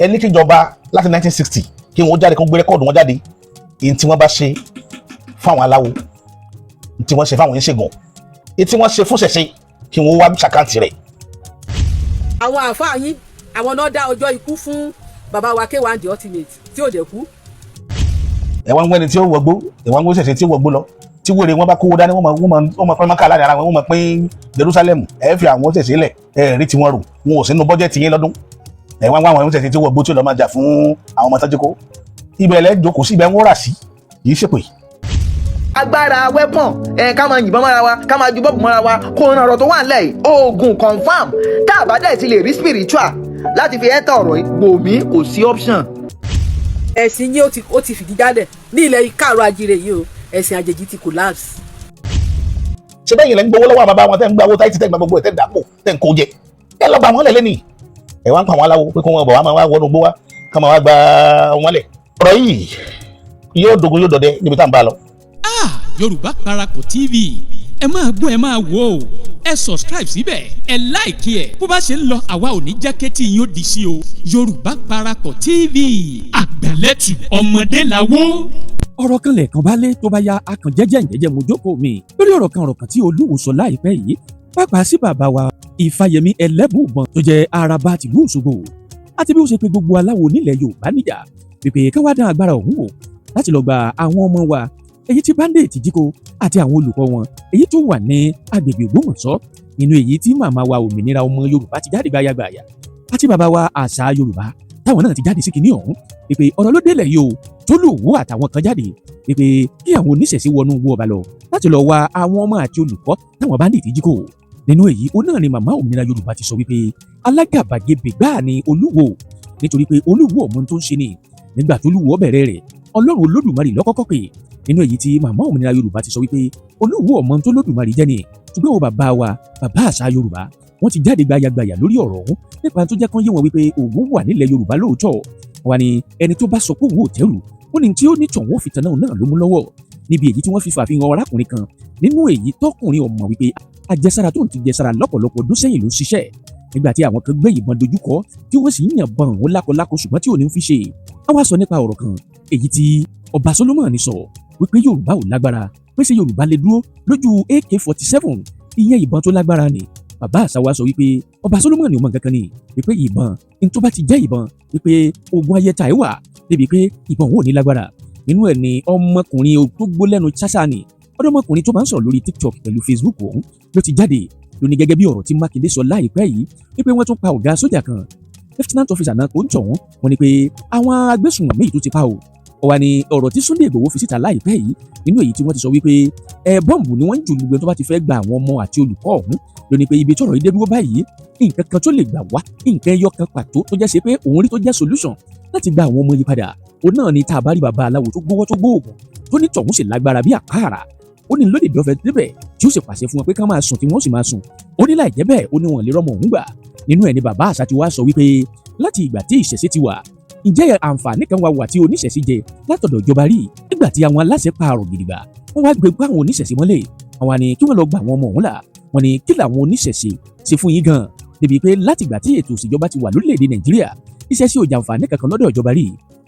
ẹni kíjọba láti 1960 kí wọ́n jáde kó gbé rẹ́kọ̀dù wọn jáde èyí tí wọ́n bá ṣe fáwọn aláwo èyí tí wọ́n ṣe fáwọn oníṣègùn èyí tí wọ́n ṣe fún ṣẹ̀ṣẹ̀ kí wọ́n wá ṣàkáǹtì rẹ̀. àwọn àáfàá yín àwọn náà dá ọjọ́ ikú fún bàbá wa K1 the ultimate tí ò dẹ̀ kú. ẹ̀wọ̀n ń wẹ́ni tí ó wọgbó ẹ̀wọ̀n ń wọ́ ṣẹ̀ṣẹ̀ tí ó wọgbó lọ tí wèrè wọn bá kówó dání wọ́n máa pín mọ́kà láàrin ara wọn wọ́n máa pín Jerusalem ẹ fi àwọn ṣẹ̀ṣẹ̀ lẹ̀ ẹ rí tiwọn rò wọn ò sínú bọ́jẹ̀tì yín lọ́dún ẹ̀wọ̀n àwọn ṣẹ̀ṣẹ̀ tí ó wọgbó tí ó lọ́ máa jà fún àwọn ọmọ tọ́jú kó ibẹ̀ lẹ́ jókòó sí ibẹ̀ ń wọ́rà sí kì í ṣèpè. agbára wẹ́pọ̀n ká máa yìnbọn mọ́ra wa ká máa ju bọ́ọ̀bù mọ́ra wa kó o ràn ọ̀rọ̀ tó wà nílẹ̀ yìí oògùn confam tá a bá dẹ̀ ti lè rí spiritual láti fi ẹ́ńtà ọ̀rọ̀ gbòmí kò sí option. ẹ̀sìn yín ó ti fìdí jálẹ̀ ní ilẹ̀ káàrọ̀ àjíire yìí o ẹ̀sìn àjèjì ti collapse. ṣé bẹ́ẹ̀ yìí lẹ́ ń gbowó lọ́wọ́ bàbá wọn tẹ́ ń gbà owó táyì tẹ́ ń gba gbogbo ẹ̀ tẹ́ ń dàpọ̀ tẹ́ ń kó jẹ ẹ lọ́ọ́ bá wọn lẹ̀ lẹ́nìí ẹ̀ wá ń pa àwọn aláwo pé kó wọn bọ̀ wá máa wá wọnú gbó wá ká máa wá gba wọn lẹ̀. ọ̀rọ̀ yìí yóò dogun yóò dọdẹ níbi tá à ń bá lọ. Yorùbá Parapọ̀ TV ẹ máa gbọ́ ẹ máa wò ó ẹ subscribe síbẹ̀ ẹ láìkí ẹ̀ bó bá ṣe ń lọ àwa ò ní jẹ́ kétí yín ó di sí o Yorùbá Parapọ̀ TV àgbàlẹ́tù ọmọdé làwọ̀. ọ̀rọ̀ kan lẹ́ẹ̀kan bá lé tó bá ya akàn jẹ́jẹ́ mo jókòó mi lórí ọ̀rọ̀ kan tí Olúwo sọ láìpẹ́ yìí pàápàá sí bàbá wa Ìfàyèmí Elebubon tó jẹ́ araba tìlú Òṣogbo àti bí ó ṣe pé gbogbo aláwo nílẹ̀ Yorùbá níjà pèpè káwá dán agbára òun wò láti lọ gba àwọn ọmọ wa èyí tí bandit jíkó àti àwọn olùkọ́ wọn èyí tó wà ní agbègbè Ògbómọ̀ṣọ́ nínú èyí tí màmá wa òmìnira ọmọ Yorùbá ti jáde gbáyàgbáyà àti bàbá wa àṣà Yorùbá táwọn náà ti jáde sí kinní ọ̀hún pèpè ọ̀rọ̀ ló délẹ̀ yìí o tó Oluwo àtàwọn kan jáde pèpè kí àwọn oníṣẹ̀ṣe wọnú owó ọba lọ láti lọ wá àwọn ọmọ àti olùkọ́ táwọn bandit jíkó nínú èyí ó náà ni màmá òmìnira Yorùbá ti sọ wípé alágàbàgebè gbáà ni Oluwo nítorí pé Oluwo ọmọ tó ń ṣe ni nígbà tó Oluwo bẹ̀rẹ̀ rẹ̀ Ọlọ́run Olódùmarè lọ́kọ́kọ́ pé nínú èyí tí màmá òmìnira Yorùbá ti sọ wípé Oluwo ọmọ tó Olódùmarè jẹ́ ni ṣùgbọ́n àwọn bàbá wa bàbá àṣà Yorùbá wọ́n ti jáde gbayagbaya lórí ọ̀rọ̀ ọ̀hún nípa tó jẹ́ kán yé wọn wípé òun wà nílẹ̀ Yorùbá lóòótọ́ wà ní ẹni tó bá sọ pé òun ò tẹ́rù ó ní tí ó ní tọ̀hún òfin náà ló mú lọ́wọ́ níbi èyí tí wọ́n fi fàfihàn arákùnrin kan nínú èyí tọkùnrin ọmọ wípé àjẹsára tó ń ti jẹsára lọ́pọ̀lọpọ̀ ọdún sẹ́yìn ló ń ṣiṣẹ́ nígbà tí àwọn kan gbé ìbọn dojúkọ tí wọ́n sì ń yànbọn òun lákọlákọ ṣùgbọ́n tí ò ní fi ṣe àwa sọ nípa ọ̀rọ̀ kan èyí tí ọba Solomoni sọ wípé Yorùbá ò lágbára pé ṣé Yorùbá lè dúró lójú AK-47 ìyẹn ìbọn tó lágbára ni bàbá àṣàwá sọ wípé ọba Solomoni ò mọ nǹkan kan ni wípé ìbọn ní tó bá ti jẹ́ ìbọn wípé ogun ayẹta ẹ̀ wà débi pé ìbọn òun ò ní lágbára nínú ẹ̀ ni ọmọkùnrin tó gbó lẹ́nu ṣáṣá ni ọ̀dọ́mọkùnrin tó máa ń sọ̀rọ̀ lórí TikTok pẹ̀lú Facebook òun ló ti jáde lóní gẹ́gẹ́ bí ọ̀rọ̀ tí Mákindé sọ láìpẹ́ yìí wípé wọ́n tún pa ọ̀gá sójà kan lieutenant officer náà kò ń tọ̀hún wọ́n ní pé àwọn agbésùnmọ̀mí yìí tó ti pa o ọ̀wà ni ọ̀rọ̀ tí Sunday Igboho fi síta láìpẹ́ yìí nínú èyí tí wọ́n ti sọ wípé bọ́ǹbù ni wọ́n ń jù lùgbẹ́ tó bá ti fẹ́ gba àwọn ọmọ àti olùkọ́ ọ̀hún lóní pé ibi tọ́rọ̀ yìí dé dúró báyìí nǹkan kan tó lè gbà wá nǹkan ẹyọ kan pàtó tó jẹ́ ṣe pé òun rí tó jẹ́ solution láti gba àwọn ọmọ yìí padà òun náà ni tá a bá rí bàbá aláwo tó gbówó tó gbóògùn tó ní tọ̀hún sì lágbára bí àkàrà ó ní lóde ìdọ́fẹ́ débẹ̀ tí ó sì pàṣẹ fún wọn pé ká máa sùn tí wọ́n sì máa sùn ó ní láì jẹ́ bẹ́ẹ̀ ó ní wọn lè rọ́mọ òun gbà nínú ẹ̀ ni bàbá àṣà ti wá sọ wípé láti ìgbà tí ìṣẹ̀ṣe ti wà ǹjẹ́ àǹfààní kan wà tí oníṣẹ̀ṣe jẹ látọ̀dọ̀ ìjọba rí nígbà tí àwọn aláṣẹ pààrọ̀ gidigba wọ́n wá gbé àwọn oníṣẹ̀ṣe mọ́lẹ̀ àwọn ni kí wọ́n lọ gba àwọn ọmọ òun là wọ́n ní kí làwọn oníṣẹ̀ṣe ṣe fún yín gan débi pé láti ìgbà tí ètò òṣèjọba ti wà lórílẹ̀‐èdè Nàìjíríà ìṣẹ̀ṣe ò jàǹfààní kankan lọ́dọ̀ ìjọba rí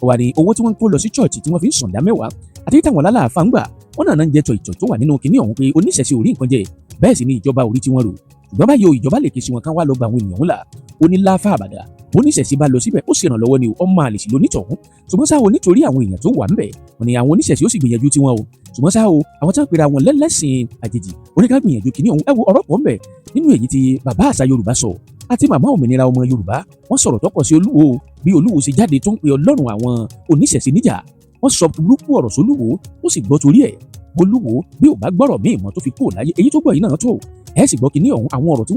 wà ní owó tí wọ́n ń kó lọ sí chọ́ọ̀chì tí wọ́n fi ń sàn dá mẹ́wàá àti táwọn alálàáfà ń gbà wọ́n náà ń jẹ́ tọ̀ ìtọ̀ tó wà nínú kinní ọ̀hún pé oníṣẹ̀ṣe ò rí nǹkan jẹ bẹ́ẹ̀ sì ni ìjọba ò rí tiwọn rò ṣùgbọ́n báyìí o ìjọba lè ké sí wọn kán wá lọ gba àwọn ènìyàn ńlá ó ní láfà àbàdà oníṣẹ̀ṣe bá lọ síbẹ̀ ó sì ràn lọ́wọ́ ni ọmọ àlè sí lonítọ̀hún ṣùgbọ́n sáà o nítorí àwọn èèyàn tó wà ńbẹ̀ wọ́n ní àwọn oníṣẹ̀ṣe ó sì gbìyànjú tiwọn o ṣùgbọ́n sáà o àwọn tí wọ́n pera wọn lẹ́lẹ́sìn àjèjì oníkà gbìyànjú kìíní ọ̀hún ẹ wo ọ̀rọ̀ pọ̀ ńbẹ̀ nínú èyí tí bàbá àṣà Yorùbá sọ àti màmá òmìnira ọmọ Yorùbá wọ́n sọ̀rọ̀ tọ́pọ̀ sí Olúwo bí Olúwo ṣe jáde tó ń pe Ọlọ́run àwọn oníṣẹ̀ṣe níjà wọ́n sọ burúkú ọ̀rọ̀ sólúwo ó sì gbọ́ torí ẹ̀ Olúwo bí ò bá gbọ́rọ̀ míì mọ́ tó fi kúrò láyé èyí tó gbọ́ yìí náà tó ẹ sì gbọ́ kinní ọ̀hún àwọn ọ̀rọ̀ tí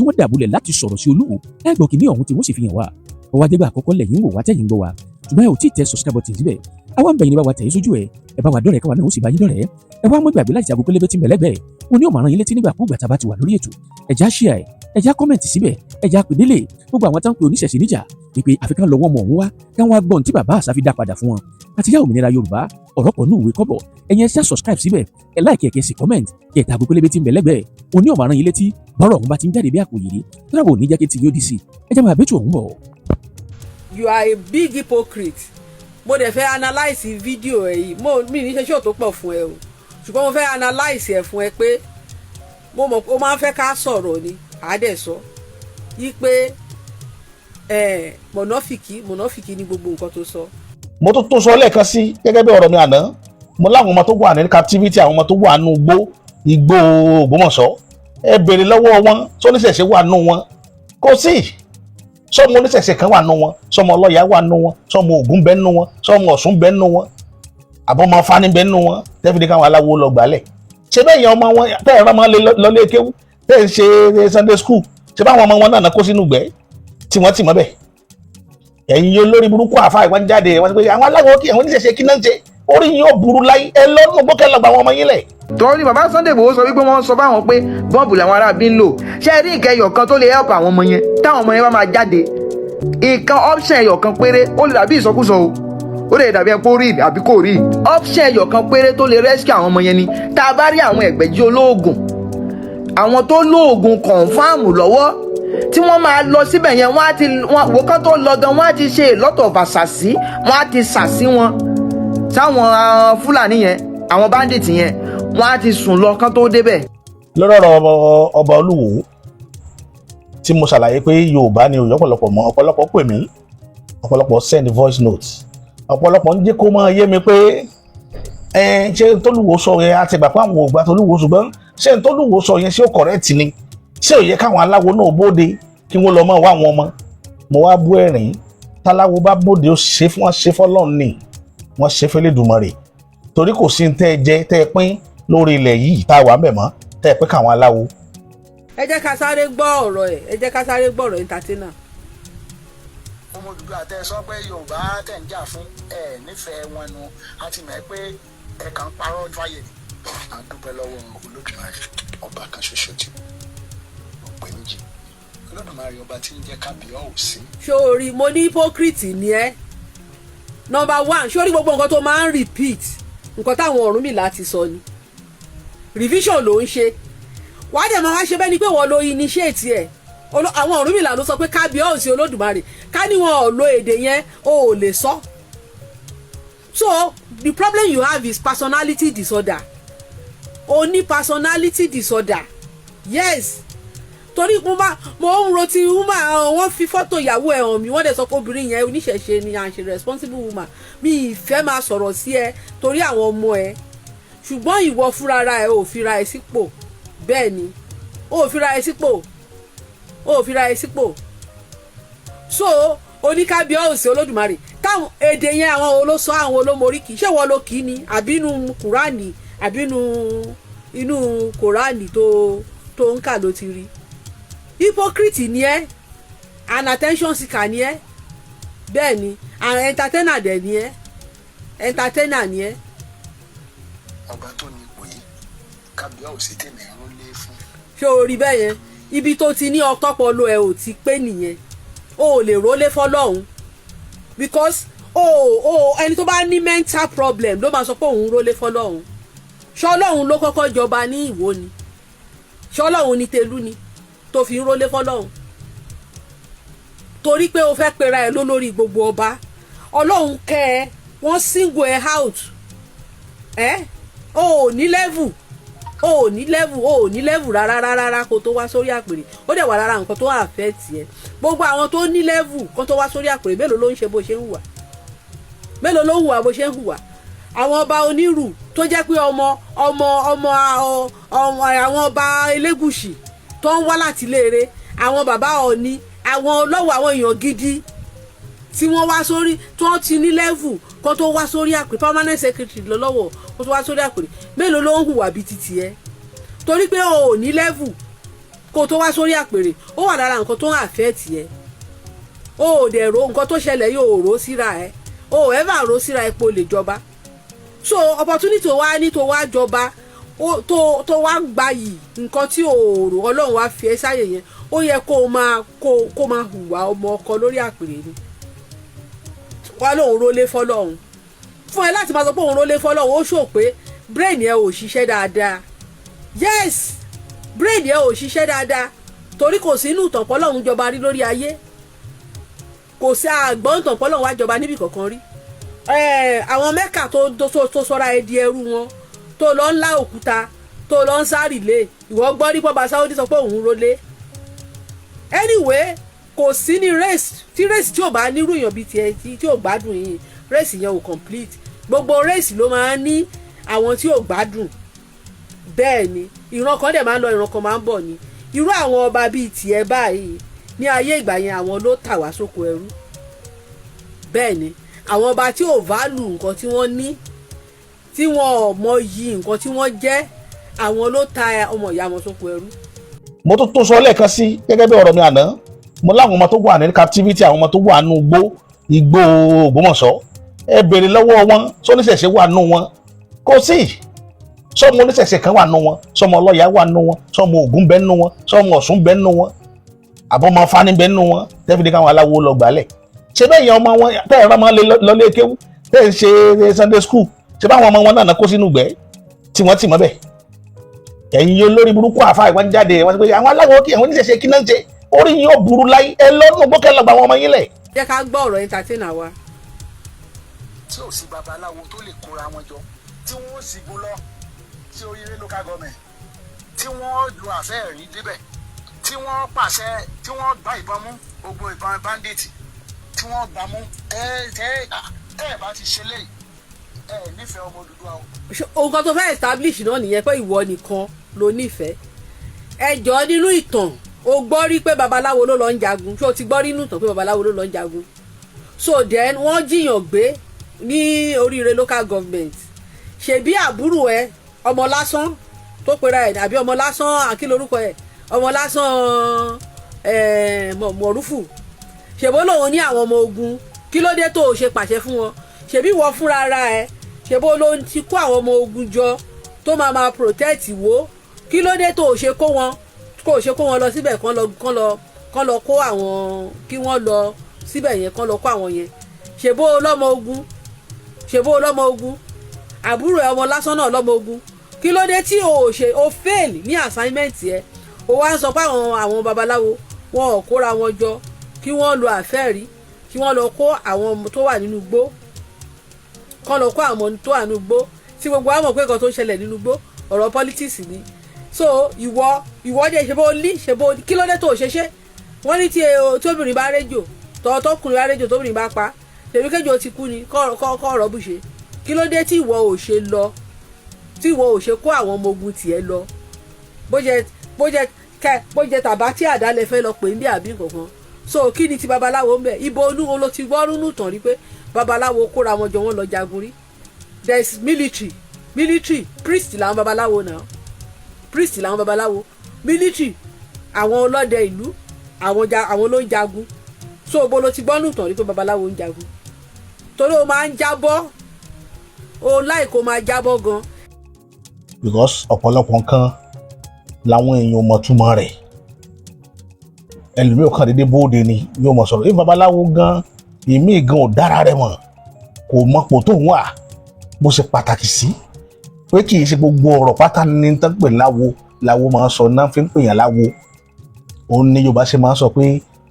wọ́n dàbúlẹ̀ láti sọ̀rọ̀ sí Olúwo ẹ gbọ́ kinní ọ̀hún tí wọ́n sì fi hàn wá ọwọ́ adégbà àkọ́kọ́ lẹ́yìn wò wá tẹ̀yìn gbọ́ wa ṣùgbọ́n ẹ ò tí ì tẹ subscribe button síbẹ̀ àwa ń bẹ̀yìn ní bá wa tẹ̀yìn sójú ẹ bá wa dọ́rẹ̀ẹ́ káwa náà ó sì bá yín dọ́rẹ̀ẹ́ ẹ wá mọ́ gbàgbé láti àgọ́ pélébé tí ń bẹ lẹ́gbẹ̀ẹ́ wọn ní ó máa rán yín létí nígbà kúùgbà tá a bá ti wà lórí ètò ẹ̀já share ẹ̀já comment síbẹ̀ ẹ̀já pèdélé gbogbo àwọn táwọn pé oníṣẹ̀ṣe níjà wípé àfikán lọ́wọ́ ọmọ òun wá káwọn wá gbọ́n tí bàbá àṣà fi dá padà fún wọn àti yá òmìnira Yorùbá ọ̀rọ̀ pọ̀ ní òwe kọ́bọ̀ ẹ̀yin ẹ ṣá subscribe síbẹ̀ ẹ like ẹ kẹ́ sì comment kẹ́ ta àgọ́ pélébé tí ń bẹ lẹ́gbẹ̀ẹ́ wọn ní ó máa rán yín létí bọ́rọ̀ ọ̀hún bá ti ń jáde bí àpò yìí tíráwọ̀ ò ní jẹ́ kí ti yóò dì sí ẹ jẹ́ máa bẹ́tù ọ̀hún bọ̀. you are a big hypocrite. Mo dẹ̀ fẹ́ analyse fídíò ẹ̀ yìí mi ní ṣe ṣó tó pọ̀ fún ẹ o ṣùgbọ́n mo fẹ́ analyse ẹ̀ fún ẹ pé mo mọ̀ ó máa ń fẹ́ ká sọ̀rọ̀ ni àádẹ́sọ yí pé mọ̀nàfìkì ní gbogbo nǹkan tó sọ. mo tó sọ lẹ́ẹ̀kan sí gẹ́gẹ́ bí ọ̀rọ̀ mi àná mo láwọn ọmọ tó wà ní captivity àwọn ọmọ tó wà nù igbó Ògbómọ̀ṣọ́ ẹ béèrè lọ́wọ́ wọn tó níṣẹ̀ṣe wà nù wọn kò sí sọmọ oníṣẹ̀ṣe kan wà nù wọn sọmọ ọlọ́yà wà nù wọn sọmọ Ògún bẹ́ẹ̀ nù wọn sọmọ Ọ̀ṣun bẹ́ẹ̀ nù wọn àbọ̀mọ Fani bẹ́ẹ̀ nù wọn tẹ́fìdí káwọn aláwo lọ gbálẹ̀ ṣé bẹ́ẹ̀ yẹn ọmọ wọn tẹ́ ẹ̀rọ máa lọ lé kéwú tẹ́ ẹ̀ ṣe Sunday school ṣé báwọn ọmọ wọn náà kó sínú gbẹ́ tí wọ́n tì mọ́ bẹ́ẹ̀ ẹ̀yin yóò lórí burúkú àfa ìwọ́n jáde wọ́n ti pé àwọn aláwo kí àwọn oníṣẹ̀ṣe kí náà ṣe orí yín ó burú láyé ẹ lọ́dún gbọ́kẹ́ lọ́gbà àwọn ọmọ yín lẹ̀. torí bàbá Sunday Igboho sọ wípé wọ́n sọ fáwọn pé bọ́ọ̀bù làwọn aráàbí ń lò ṣé rí nǹkan ẹyọ kan tó lè help àwọn ọmọ yẹn táwọn ọmọ yẹn bá máa jáde nǹkan option ẹyọ kan péré ó lè dàbí ìsọkúsọ o ó lè dàbí ẹpọ rí àbí kò rí option ẹyọ kan péré tó lè rescue àwọn ọmọ yẹn ni tá a bá rí àwọn ẹgbẹ̀jì olóògùn àwọn tó lóògùn kọ̀ǹfàmù lọ́wọ́ tí wọ́n máa lọ síbẹ̀ yẹn wọ́n á ti wò kán tó lọ gan wọ́n á ti ṣe lọ́tọ̀ fàṣàṣì wọ́n á ti ṣàṣì wọn sáwọn Fúlàní yẹn àwọn bandit yẹn wọ́n á ti sùn lọ kán tó débẹ̀. lọ́rọ̀ ọba Olúwo tí mo ṣàlàyé pé Yorùbá ni òye ọ̀pọ̀lọpọ̀ mọ́ ọ̀pọ̀lọpọ̀ pè mí ọ̀pọ̀lọpọ̀ send voice notes ọ̀pọ̀lọpọ̀ ń jẹ́ kó máa yé mi pé ṣé tólúwo sọ yẹn àti ìgbà pé àwọn ògbà tólúwo ṣùgbọ́n ṣé tólúwo sọ yẹn ṣé ó correct ni ṣé ó yẹ káwọn aláwo náà bóde kí wọ́n lọ mọ́ wá àwọn ọmọ mo wá bú ẹ̀rín táláwo bá bóde ó ṣe fún wọn ṣe fọ́lọ́run ni wọ́n ṣe fẹ́lẹ́ dùmarè torí kò sí tẹ́ ẹ jẹ́ tẹ́ ẹ pín lórí ilẹ̀ yìí tá a wà mẹ́mọ́ tẹ́ ẹ pín káwọn aláwo. ẹ jẹ́ ká sáré gbọ́ ọ̀rọ̀ entertainer. ọmọ Odùduwà àtẹ sọ pé Yorùbá tẹ̀ ń jà fún ẹ nífẹ̀ẹ́ wọn nu àti mọ̀ pé ẹ kàn ń parọ́ ọjọ́ ayé ni. a dúpẹ́ lọ́wọ́ Olódùmarè ọba kan ṣoṣo tí ó pè méjì Olódùmarè ọba tí ń jẹ́ kábíyèsí. sórí mo ní hypocrite ni ẹ number one sórí gbogbo nǹkan tó máa ń repeat nǹkan táwọn Ọ̀rúnmìlà ti sọ ni revision ló ń ṣe wàá dẹ̀ máa wá ṣe bẹ́ẹ̀ ni pé wọ́n lo initiate ẹ̀ àwọn Ọ̀rúnmìlà ló sọ pé kábíyèsí Olódùmarè ká ní wọn ò lo èdè yẹn o ò lè sọ so the problem you have is personality disorder o ní personality disorder yes torí mo ń roti woman wọ́n fi fọ́tò ìyàwó ẹ̀ hàn mí wọ́n dẹ̀ sọ pé obìnrin yẹn oníṣẹ̀ṣe ni and she responsible woman mi ìfẹ́ máa sọ̀rọ̀ sí ẹ torí àwọn ọmọ ẹ ṣùgbọ́n ìwọ fúnra ẹ ò fira ẹ sípò bẹ́ẹ̀ ni ò fira ẹ sípò so oníkábíyèsí Olódùmarè táwọn èdè yẹn àwọn olóṣọ àwọn olómorí kì í ṣé wọ́n ló kì í ni àbínú Kùránì àbínú inú Kùránì tó ń kà ló ti rí hypocrite ni ẹ an attention seeker ni ẹ bẹ́ẹ̀ ni an entertainer dẹ̀ ni ẹ entertainer ni ẹ. ọba tó ní ipò yìí kábíyèsí tèmi ń rólé fún. ṣé o rí bẹ́ẹ̀ yẹn ibi tó ti ní ọtọ́pọ̀lọ ẹ ò ti pé nìyẹn o ò lè rólé fọlọ́hún because ẹni tó bá ní mental problem ló máa sọ pé òun rólé fọlọ́hún ṣọlọ́hún ló kọ́kọ́ jọba ní Ìwó ni ṣọlọ́hún ní Tẹ̀lú ni tó fi ń rólé fọlọ́hún torí pé o fẹ́ pera ẹ lólórí gbogbo ọba Ọlọ́hun kẹ́ ẹ wọ́n single ẹ out o ò ní level rárá kó tó wá sórí àpèrè ó dẹ̀ wà lára nǹkan tó affect ẹ gbogbo àwọn tó ní level kó tó wá sórí àpèrè mélòó ló ń ṣe bó ṣe ń hùwà mélòó ló ń hùwà bó ṣe ń hùwà àwọn ọba onírù tó jẹ́ pé ọmọ àwọn ọba Elégùṣì tó ń wá láti léere àwọn bàbá Ọọ̀ni àwọn ọlọ́wọ̀ àwọn èèyàn gidi tí wọ́n wá sórí tí wọ́n ti ní level kó tó wá sórí àpèrè permanent secretary lọ́wọ́ kó tó wá sórí àpèrè mélòó ló ń hùwà bíi titi ẹ torí pé o ò ní level kó tó wá sórí àpèrè ó wà lára nǹkan tó ń affect ẹ o ò dẹ̀ ro nǹkan tó ṣẹlẹ̀ yóò rò síra ẹ o ò ever rò síra ẹ pé o lè jọba so opportunity wá ní tó wá jọba tó wá gbayì nǹkan tí o rò Ọlọ́run wá fi ẹ́ sáyè yẹn ó yẹ kó máa hùwà ọmọ ọkọ lórí àpèrè ni wá lóun rólé fọ́lọ́run fún ẹ láti máa sọ pé òun rólé fọ́lọ́run ó ṣò pé brain ẹ ò ṣiṣẹ́ dáadáa yes brain ẹ ò ṣiṣẹ́ dáadáa torí kò sínú ìtàn pọ́lọ́run jọba rí lórí ayé kò sí àgbọ̀ntàn pọ́lọ́ wá jọba níbi kankan rí àwọn mẹ́kà tó sọ́ra ẹ di ẹrú wọn tó lọ ń lá òkúta tó lọ ń sáré lé ìwọ gbọ́ rí pọ́ba Saudi sọ pé òun rólé anyway kò sí ní race tí ò bá nírú èèyàn bíi tiẹ̀ tí ò gbádùn yìí race yẹn ò complete gbogbo race ló máa ń ní àwọn tí ò gbádùn bẹ́ẹ̀ ni ìran kan dẹ̀ máa ń lọ ìran kan máa ń bọ̀ ni irú àwọn ọba bíi tiẹ̀ báyìí ní ayé ìgbà yẹn àwọn ló tà wá sóko ẹrú bẹ́ẹ̀ ni àwọn ọba tí ò value nǹkan tí wọ́n ní tí wọ́n ò mọyì nǹkan tí wọ́n jẹ́ àwọn ló ta ọmọ ìyá wọn sóko ẹrú. mo tó sọ lẹ́ẹ̀kan sí gẹ́gẹ́ bí ọ̀rọ̀ mi àná mo láwọn ọmọ tó wà ní captivity àwọn ọmọ tó wà nù igbó Ògbómọ̀ṣọ́ ẹ béèrè lọ́wọ́ wọn sóníṣẹ̀ṣe wà nù wọn kò sí sọmọ oníṣẹ̀ṣe kan wà nù wọn sọmọ ọlọ́yà wà nù wọn sọmọ Ògún bẹ́ẹ̀ nù wọn sọmọ Ọ̀ṣun bẹ́ẹ̀ nù wọn àbọ̀mọ Fani bẹ́ẹ̀ nù wọn tẹ́fìdí káwọn aláwo lọ gbálẹ̀ ṣé bẹ́ẹ̀ yẹn ọmọ wọn tẹ́ ẹ̀rọ máa lọ lé kéwú tẹ́ ẹ̀ ń ṣe Sunday school ṣé báwọn ọmọ wọn náà kó sínú gbẹ́ tí wọ́n tì mọ́ bẹ́ẹ̀ ẹ̀yin yóò lórí burúkú àfa ìwọ́n jáde wọ́n ti pé àwọn aláwo kí àwọn oníṣẹ̀ṣe kí náà ń ṣe orí yín ó burú láyé ẹ lọ́nà gbọ́kẹ́ lọ́gbà àwọn ọmọ yín lẹ̀. jẹ́ ká gbọ́ ọ̀rọ̀ entertainer wa. tí ò sí babaláwo tó lè kóra wọn jọ tí wọ́n sì gún lọ sí oríire local government tí wọ́n lu àfẹ́ẹ̀rí débẹ̀ tí wọ́n pàṣẹ tí wọ́n gbá ìbọn mú gbogbo ìbọn bandit tí wọ́n gbà mú ẹ bá ti ṣe léyìí ẹ nífẹ̀ẹ́ ọmọ Odùduwà o. nǹkan tó fẹ́ establish náà nìyẹn pé ìwọ nìkan ló nífẹ̀ẹ́ ẹ jọ nínú ìtàn o gbọ́ rí pé babaláwo ló lọ ń jagun ṣé o ti gbọ́ rí nínú ìtàn pé babaláwo ló lọ ń jagun so then wọ́n jiyàn gbé ní oríire local government ṣebí àbúrò ẹ ọmọ lásán tó pera ẹ̀ àbí ọmọ lásán àkí lórúkọ ẹ̀ ọmọ lásán mọ̀rúfù ṣèbó lòun ní àwọn ọmọ ogun kí ló dé tó o ṣe pàṣẹ fún wọn ṣebí wọ́n fúnra ara ẹ̀ ṣèbó ló ti kó àwọn ọmọ ogun jọ tó máa protect wo kí ló dé tó o ṣe kó wọn lọ síbẹ̀ kán lọ kó àwọn kí wọ́n lọ síbẹ̀ yẹn kán lọ kó àwọn yẹn ṣèbó ọlọ́mọ ogun àbúrò ẹ̀ ọmọ lásán náà lọ́mọ ogun kí ló dé tí o fail ní assignment yẹ o wá ń sọ pé àwọn babaláwo wọn ò kóra wọn jọ kí wọ́n lo àfẹ́rí kí wọ́n lọ kó àwọn tó wà nínú igbó kán lọ kó àwọn tó wà nínú igbó tí gbogbo àwọn mọ̀ pé nǹkan tó ń ṣẹlẹ̀ nínú igbó ọ̀rọ̀ politics ni so ìwọ dé ṣe bó kí ló dé tó ṣe wọ́n ní tí obìnrin bá rédíò tọkùnrin bá rédíò tóbìnrin bá pa tèmi kéjò ti kú ni kọ́ ọ̀rọ̀ bù ṣe kí ló dé tí ìwọ ò ṣe lọ tí ìwọ ò ṣe kó àwọn ọmọ ogun tiẹ̀ lọ bó jẹ tàbá tí àdálẹ fẹ́ lọ pè ń bí àbí kankan so kí ni ti babaláwo ń bẹ ibo olúwo ló ti gbọ́ rúnú tàn rí pé babaláwo kóra wọn jọ wọn lọ jagun rí there is military priest làwọn babaláwo náà priest làwọn babaláwo military àwọn ọlọ́dẹ ìlú àwọn ló ń jagun so ibo ló ti gbọ́ rúnú tàn rí pé babaláwo ń jagun torí o máa ń jábọ́ o láìkó máa jábọ́ gan. because ọ̀pọ̀lọpọ̀ nǹkan làwọn èèyàn mọ̀ túmọ̀ rẹ̀ ẹlòmíì kan dédé bóde ni yóò mọ̀ sọ̀rọ̀ babaláwo gan èmi gan ò dára rẹ̀ mọ̀ kò mọ̀ pò tó ń wà bó ṣe pàtàkì sí pé kì í ṣe gbogbo ọ̀rọ̀ pátá ní tán pè láwo máa ń sọ náà fi ń pè yàn láwo òun ni Yorùbá ṣe máa ń sọ pé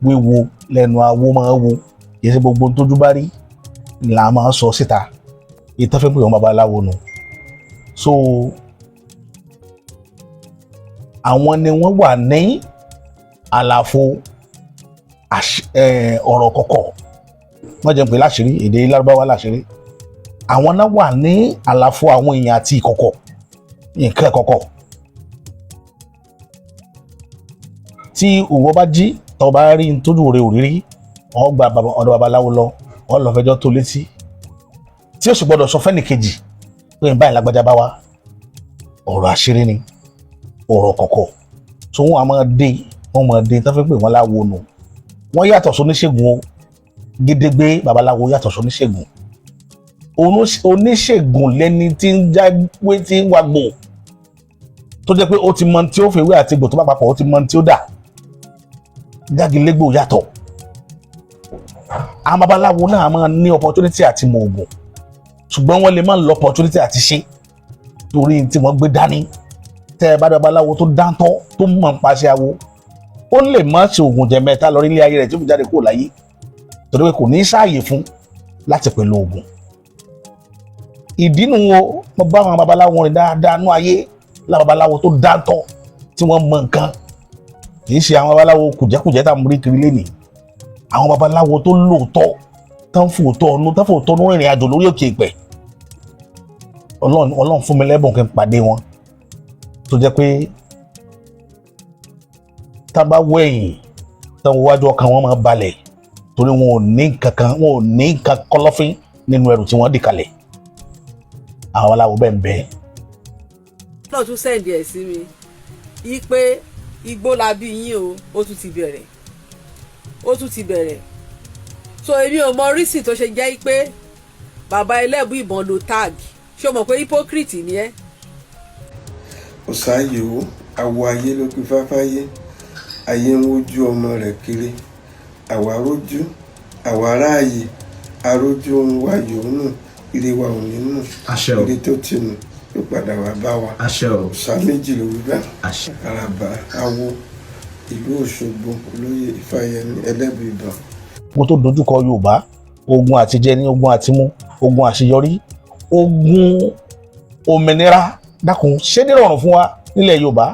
wíwo lẹ́nu awo máa wo kì í ṣe gbogbo tójú bá rí là máa ń sọ síta ìtàn fi ń pè yàn babaláwo nù so àwọn ni wọ́n wà ní àlàfo ọ̀rọ̀ kọ̀kọ̀ wọ́n jẹ́ pé láṣìírí èdè Lárúbáwá láṣìírí àwọn náà wà ní àlàfo àwọn èèyàn àti ìkọ̀kọ̀ nǹkan kọ̀kọ̀ tí òwò bá jí tó bá rí tójú rẹ̀ òrírí wọ́n gba ọ̀dọ̀ babaláwo lọ wọ́n lọ fẹjọ́ tó létí tí ó sì gbọ́dọ̀ sọ fẹ́nì kejì pé báyìí lágbájá bá wá ọ̀rọ̀ àṣírí ni ọ̀rọ̀ kọ̀kọ̀ tó wọ́n máa dé tó fẹ́ pé wọ́n láwo nù wọ́n yàtọ̀ sóníṣègùn o gédégbé babaláwo yàtọ̀ sóníṣègùn oníṣègùn lẹ́ni tí ń jáwé tí ń wagbò tó jẹ́ pé ó ti mọ tí ó fèwé àti egbò tó bá papọ̀ ó ti mọ tí ó dà jágilégbò yàtọ̀ àwọn babaláwo náà máa ní opportunity àti mọ ògùn ṣùgbọ́n wọ́n lè má lọ opportunity àti ṣe torí tí wọ́n gbé dání tẹ́ ẹ bá babaláwo tó dáńtọ́ tó mọ̀ ń paṣẹ awo ó lè má ṣe ògùn jẹ mẹ́ta lọ nílé ayé rẹ̀ tí ó fi jáde kúrò láyé torí pé kò ní sáàyè fún láti pẹ̀lú oògùn. ìdínú wo mo bá àwọn babaláwo rìn dáadáa nú ayé láwọn babaláwo tó dáńtọ́ tí wọ́n mọ nǹkan kì í ṣe àwọn babaláwo kùjẹ́kùjẹ́ tá à ń rí kiri lénìí, àwọn babaláwo tó lóòótọ́ tán fòótọ́ ọ̀nù rìnrìn àjò lórí òkè ìpẹ́. Ọlọ́run fún mi lẹ́bùn kí n pàdé wọn tó jẹ́ pé tá a bá wẹ̀yìn tá a wọ wájú ọkàn wọn máa balẹ̀ torí wọn ò ní nǹkan kọ̀lọ̀fín nínú ẹrù tí wọ́n dì kalẹ̀. àwọn aláwo bẹ́ẹ̀ ń bẹ́ẹ̀. náà tún sẹ́ǹdì ẹ̀ sí mi yí pé igbó la bí yín o ó tún ti bẹ̀rẹ̀ so èmi ò mọ rísì tó ṣe jẹ́ pé bàbá Elebubon lo tag ṣé o mọ̀ pé hypocrite ni ẹ́. ọ̀sáyè o àwọ̀ ayé ló pín fáfáyé ayé ń wojú ọmọ rẹ̀ kiri àwa rójú àwa ráàyè arójú ohun wa yòónù ire wa ò ní nù ire tó ti nù yóò padà wá bá wa ọ̀sá méjì ló wí bá àràbà awo ìlú Òṣogbo olóyè Ifáyẹmí Elebubon. mo tó dojúkọ Yorùbá ogun àtijẹ ní ogun àtimú ogun àṣeyọrí ogun òmìnira dákun ṣé nírọ̀rùn fún wa nílẹ̀ Yorùbá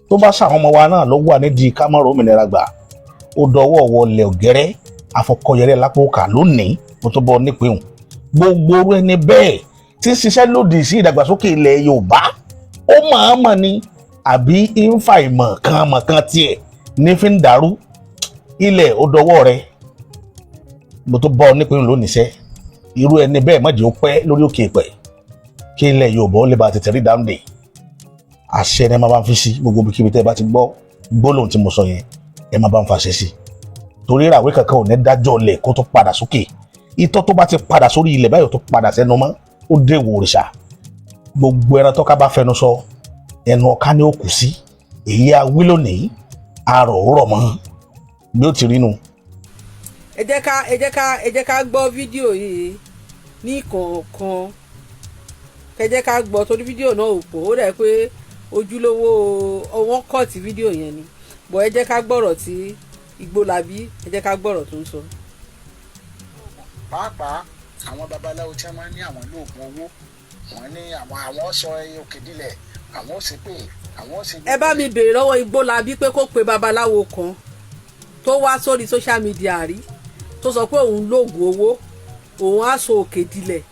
tó bá ṣàwọn ọmọ wa náà ló wà nídìí kámọ́rọ̀ òmìnira gbà ó dọwọ́ wọlé ọ̀gẹ́rẹ́ àfọkọyẹrẹ lápòkà lónìí mo tó bọ nípìnhùn gbogbo orú ẹni bẹ́ẹ̀ tí ń ṣiṣẹ́ lòdì sí ìdàgbàsókè ilẹ̀ Yorùbá ó mọ̀ọ́mọ̀ ni àbí ń fa ìmọ̀ kan tiẹ̀ ní fi ń dàrú ilẹ̀ ó dọwọ́ rẹ mo tó bọ nípìnhùn lónìí sẹ́ irú ẹni bẹ́ẹ̀ má jẹ́ ó pẹ́ lórí òkè ìpẹ́ kí ilẹ̀ Yorùbá ó lè bá tètè rí dáńdè àṣẹ ni ẹ máa bá ń fi sí gbogbo ibikíbi tẹ́ ẹ bá ti gbọ́ gbólóhùn tí mo sọ yẹn ẹ máa bá ń fàṣẹ sí torí ìràwé kankan ò ní dájọ́ ilẹ̀ kó tó padà sókè itọ́ tó bá ti padà sórí ilẹ̀ báyìí tó padà sẹ́nu mọ́ ó dé ìwò òrìṣà gbogbo ẹran tọ́ka bá fẹnu sọ ẹnu ọ̀ká ni ó kù sí èyí awí lónìí arọ̀ rọ̀ mọ́ bí ó ti rí nu. ẹ jẹ́ ká gbọ́ fídíò yìí ní kọ̀ọ̀kan ẹ jẹ́ ká gbọ́ torí fídíò náà ò pọ̀ ó rẹ̀ pé ojúlówó wọn kọ́ọ̀tì fídíò yẹn ni bọ̀ ẹ jẹ́ ká gbọ́rọ̀ tí Igbólabí ẹ jẹ́ ká gbọ́rọ̀ tó ń sọ. pàápàá àwọn babaláwo tí wọ́n ní àwọn lóògùn owó wọ́n ní àwọn sọ òkè dilẹ̀ àwọn ò sì pé àwọn ò sì. ẹ bá mi béèrè lọ́wọ́ Igbólabí pé kó pe babaláwo kan tó wá sórí social media rí tó sọ pé òun lóògùn owó òun á sọ òkè dilẹ̀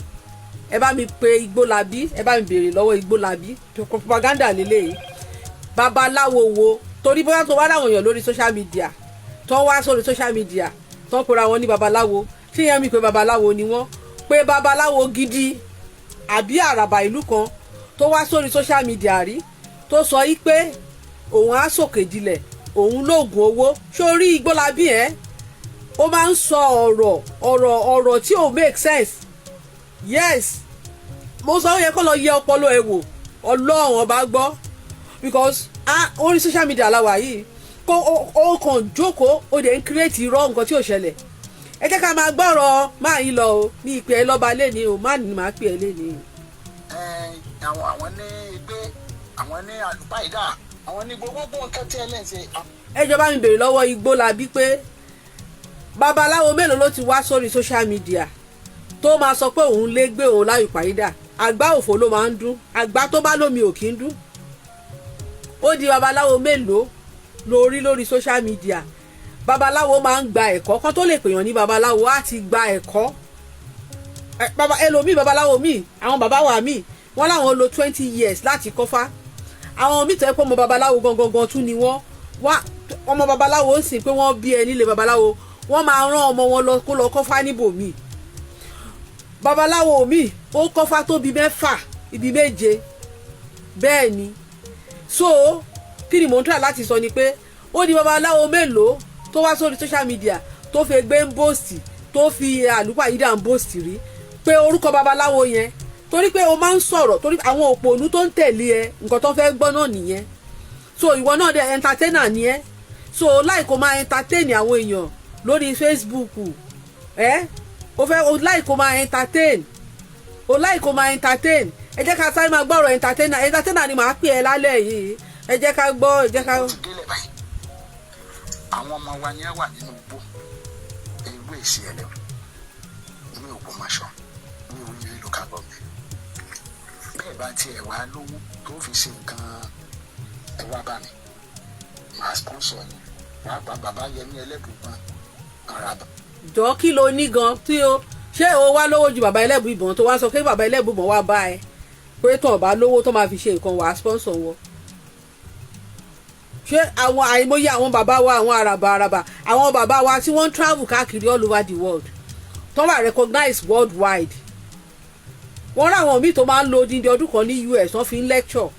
ẹ bá mi pe Igbólabí ẹ bá mi béèrè lọ́wọ́ Igbólabí propaganda lélẹ́yìí babaláwo wo torí bóyá tó wá láwọn èèyàn lórí social media tó wá sórí social media tó ń pera wọn ní babaláwo tí yẹn mi pé babaláwo ni wọ́n pé babaláwo gidi àbí àràbà ìlú kan tó wá sórí social media rí tó sọ yí pé òun á sòkè dilẹ̀ òun lóògùn owó sórí Igbólabí ó máa ń sọ ọ̀rọ̀ tí ò make sense yes mo sọ yẹ kó lọ yẹ ọpọlọ ẹ wò Ọlọ́run ọba gbọ́ because orí social media láwa yìí kó o kàn jókòó o dẹ̀ ń create irọ́ nǹkan tí ò ṣẹlẹ̀ ẹ jẹ́ ká máa gbọ́rọ̀ máa yín lọ o ní ìpè ẹ lọ́ba lẹ́ni o má ní máa pè ẹ lẹ́ni. àwọn ní ẹgbẹ́ àwọn ní àlùbáìdá àwọn ní gbogbo nǹkan tí ẹ lẹ́sẹ̀. ẹ jọ̀ọ́ mi béèrè lọ́wọ́ Igbólabí pé babaláwo mélòó ló ti wá sórí social media tó máa sọ pé òun lé gbé òun láyò pàyídà àgbá òfò ló máa ń dún àgbá tó bá lómi ò kí ń dún ó di babaláwo mélòó lórí social media babaláwo máa ń gba ẹ̀kọ́ kan tó lè pèèyàn ní babaláwo á ti gba ẹ̀kọ́ ẹlòmíì babaláwo míì àwọn bàbá wa míì wọ́n láwọn lo 20 years láti kọ́fá àwọn míì tẹ́ pé ọmọ babaláwo gangan tún ni wọ́n ọmọ babaláwo ń sìn pé wọ́n bí ẹ nílé babaláwo wọ́n máa rán ọmọ wọn lọ kó lọ kọ́fá níbòmíì babaláwo míì ó kọ́fá tó bí 6 ibi 7 bẹ́ẹ̀ ni so kí ni mò ń try láti sọ ni pé ó di babaláwo mélòó tó wá sórí social media tó fi gbé ń bóòsì tó fi àlùpàyídà ń bóòsì rí pé orúkọ babaláwo yẹn torí pé o máa ń sọ̀rọ̀ torí àwọn òpònú tó ń tẹ̀lé ẹ nǹkan tó fẹ́ gbọ́ náà nìyẹn so ìwọ náà dé entertainer ni ẹ so láì kó máa entertain àwọn èèyàn lórí Facebook o láì kó máa entertain ẹ jẹ́ ká sáré máa gbọ́rọ̀ entertainer ni màá pè ẹ́ lálẹ́ yìí ẹ jẹ́ ká gbọ́ ẹ jẹ́ ká. àwọn ọmọ wa ni ẹ wà nínú igbó ewé Fesi Ẹlẹ́bù ní Ògbómọ̀ṣọ́ ní orílẹ̀ local government. Bẹ́ẹ̀ bá tiẹ̀ wá lówó tó fi ṣe nǹkan ẹ wá bá mi màá sponsor ni wàá gba bàbá Yemi Elebubon araba. Jọ kí ló ní gan tí o ṣé o wá lówó ju bàbá Elebubon tó wá sọ pé bàbá Elebubon wá bá ẹ pé tó bá lówó tó máa fi ṣe nǹkan wàá sponsor wọn. Ṣé àwọn àìmọye àwọn bàbá wa àwọn àràbà àwọn bàbá wa tí wọ́n ń travel káàkiri all over the world tó wà recognized worldwide. Wọ́n rà àwọn míì tó máa ń lo odindi ọdún kan ní US wọ́n fi ń lecture.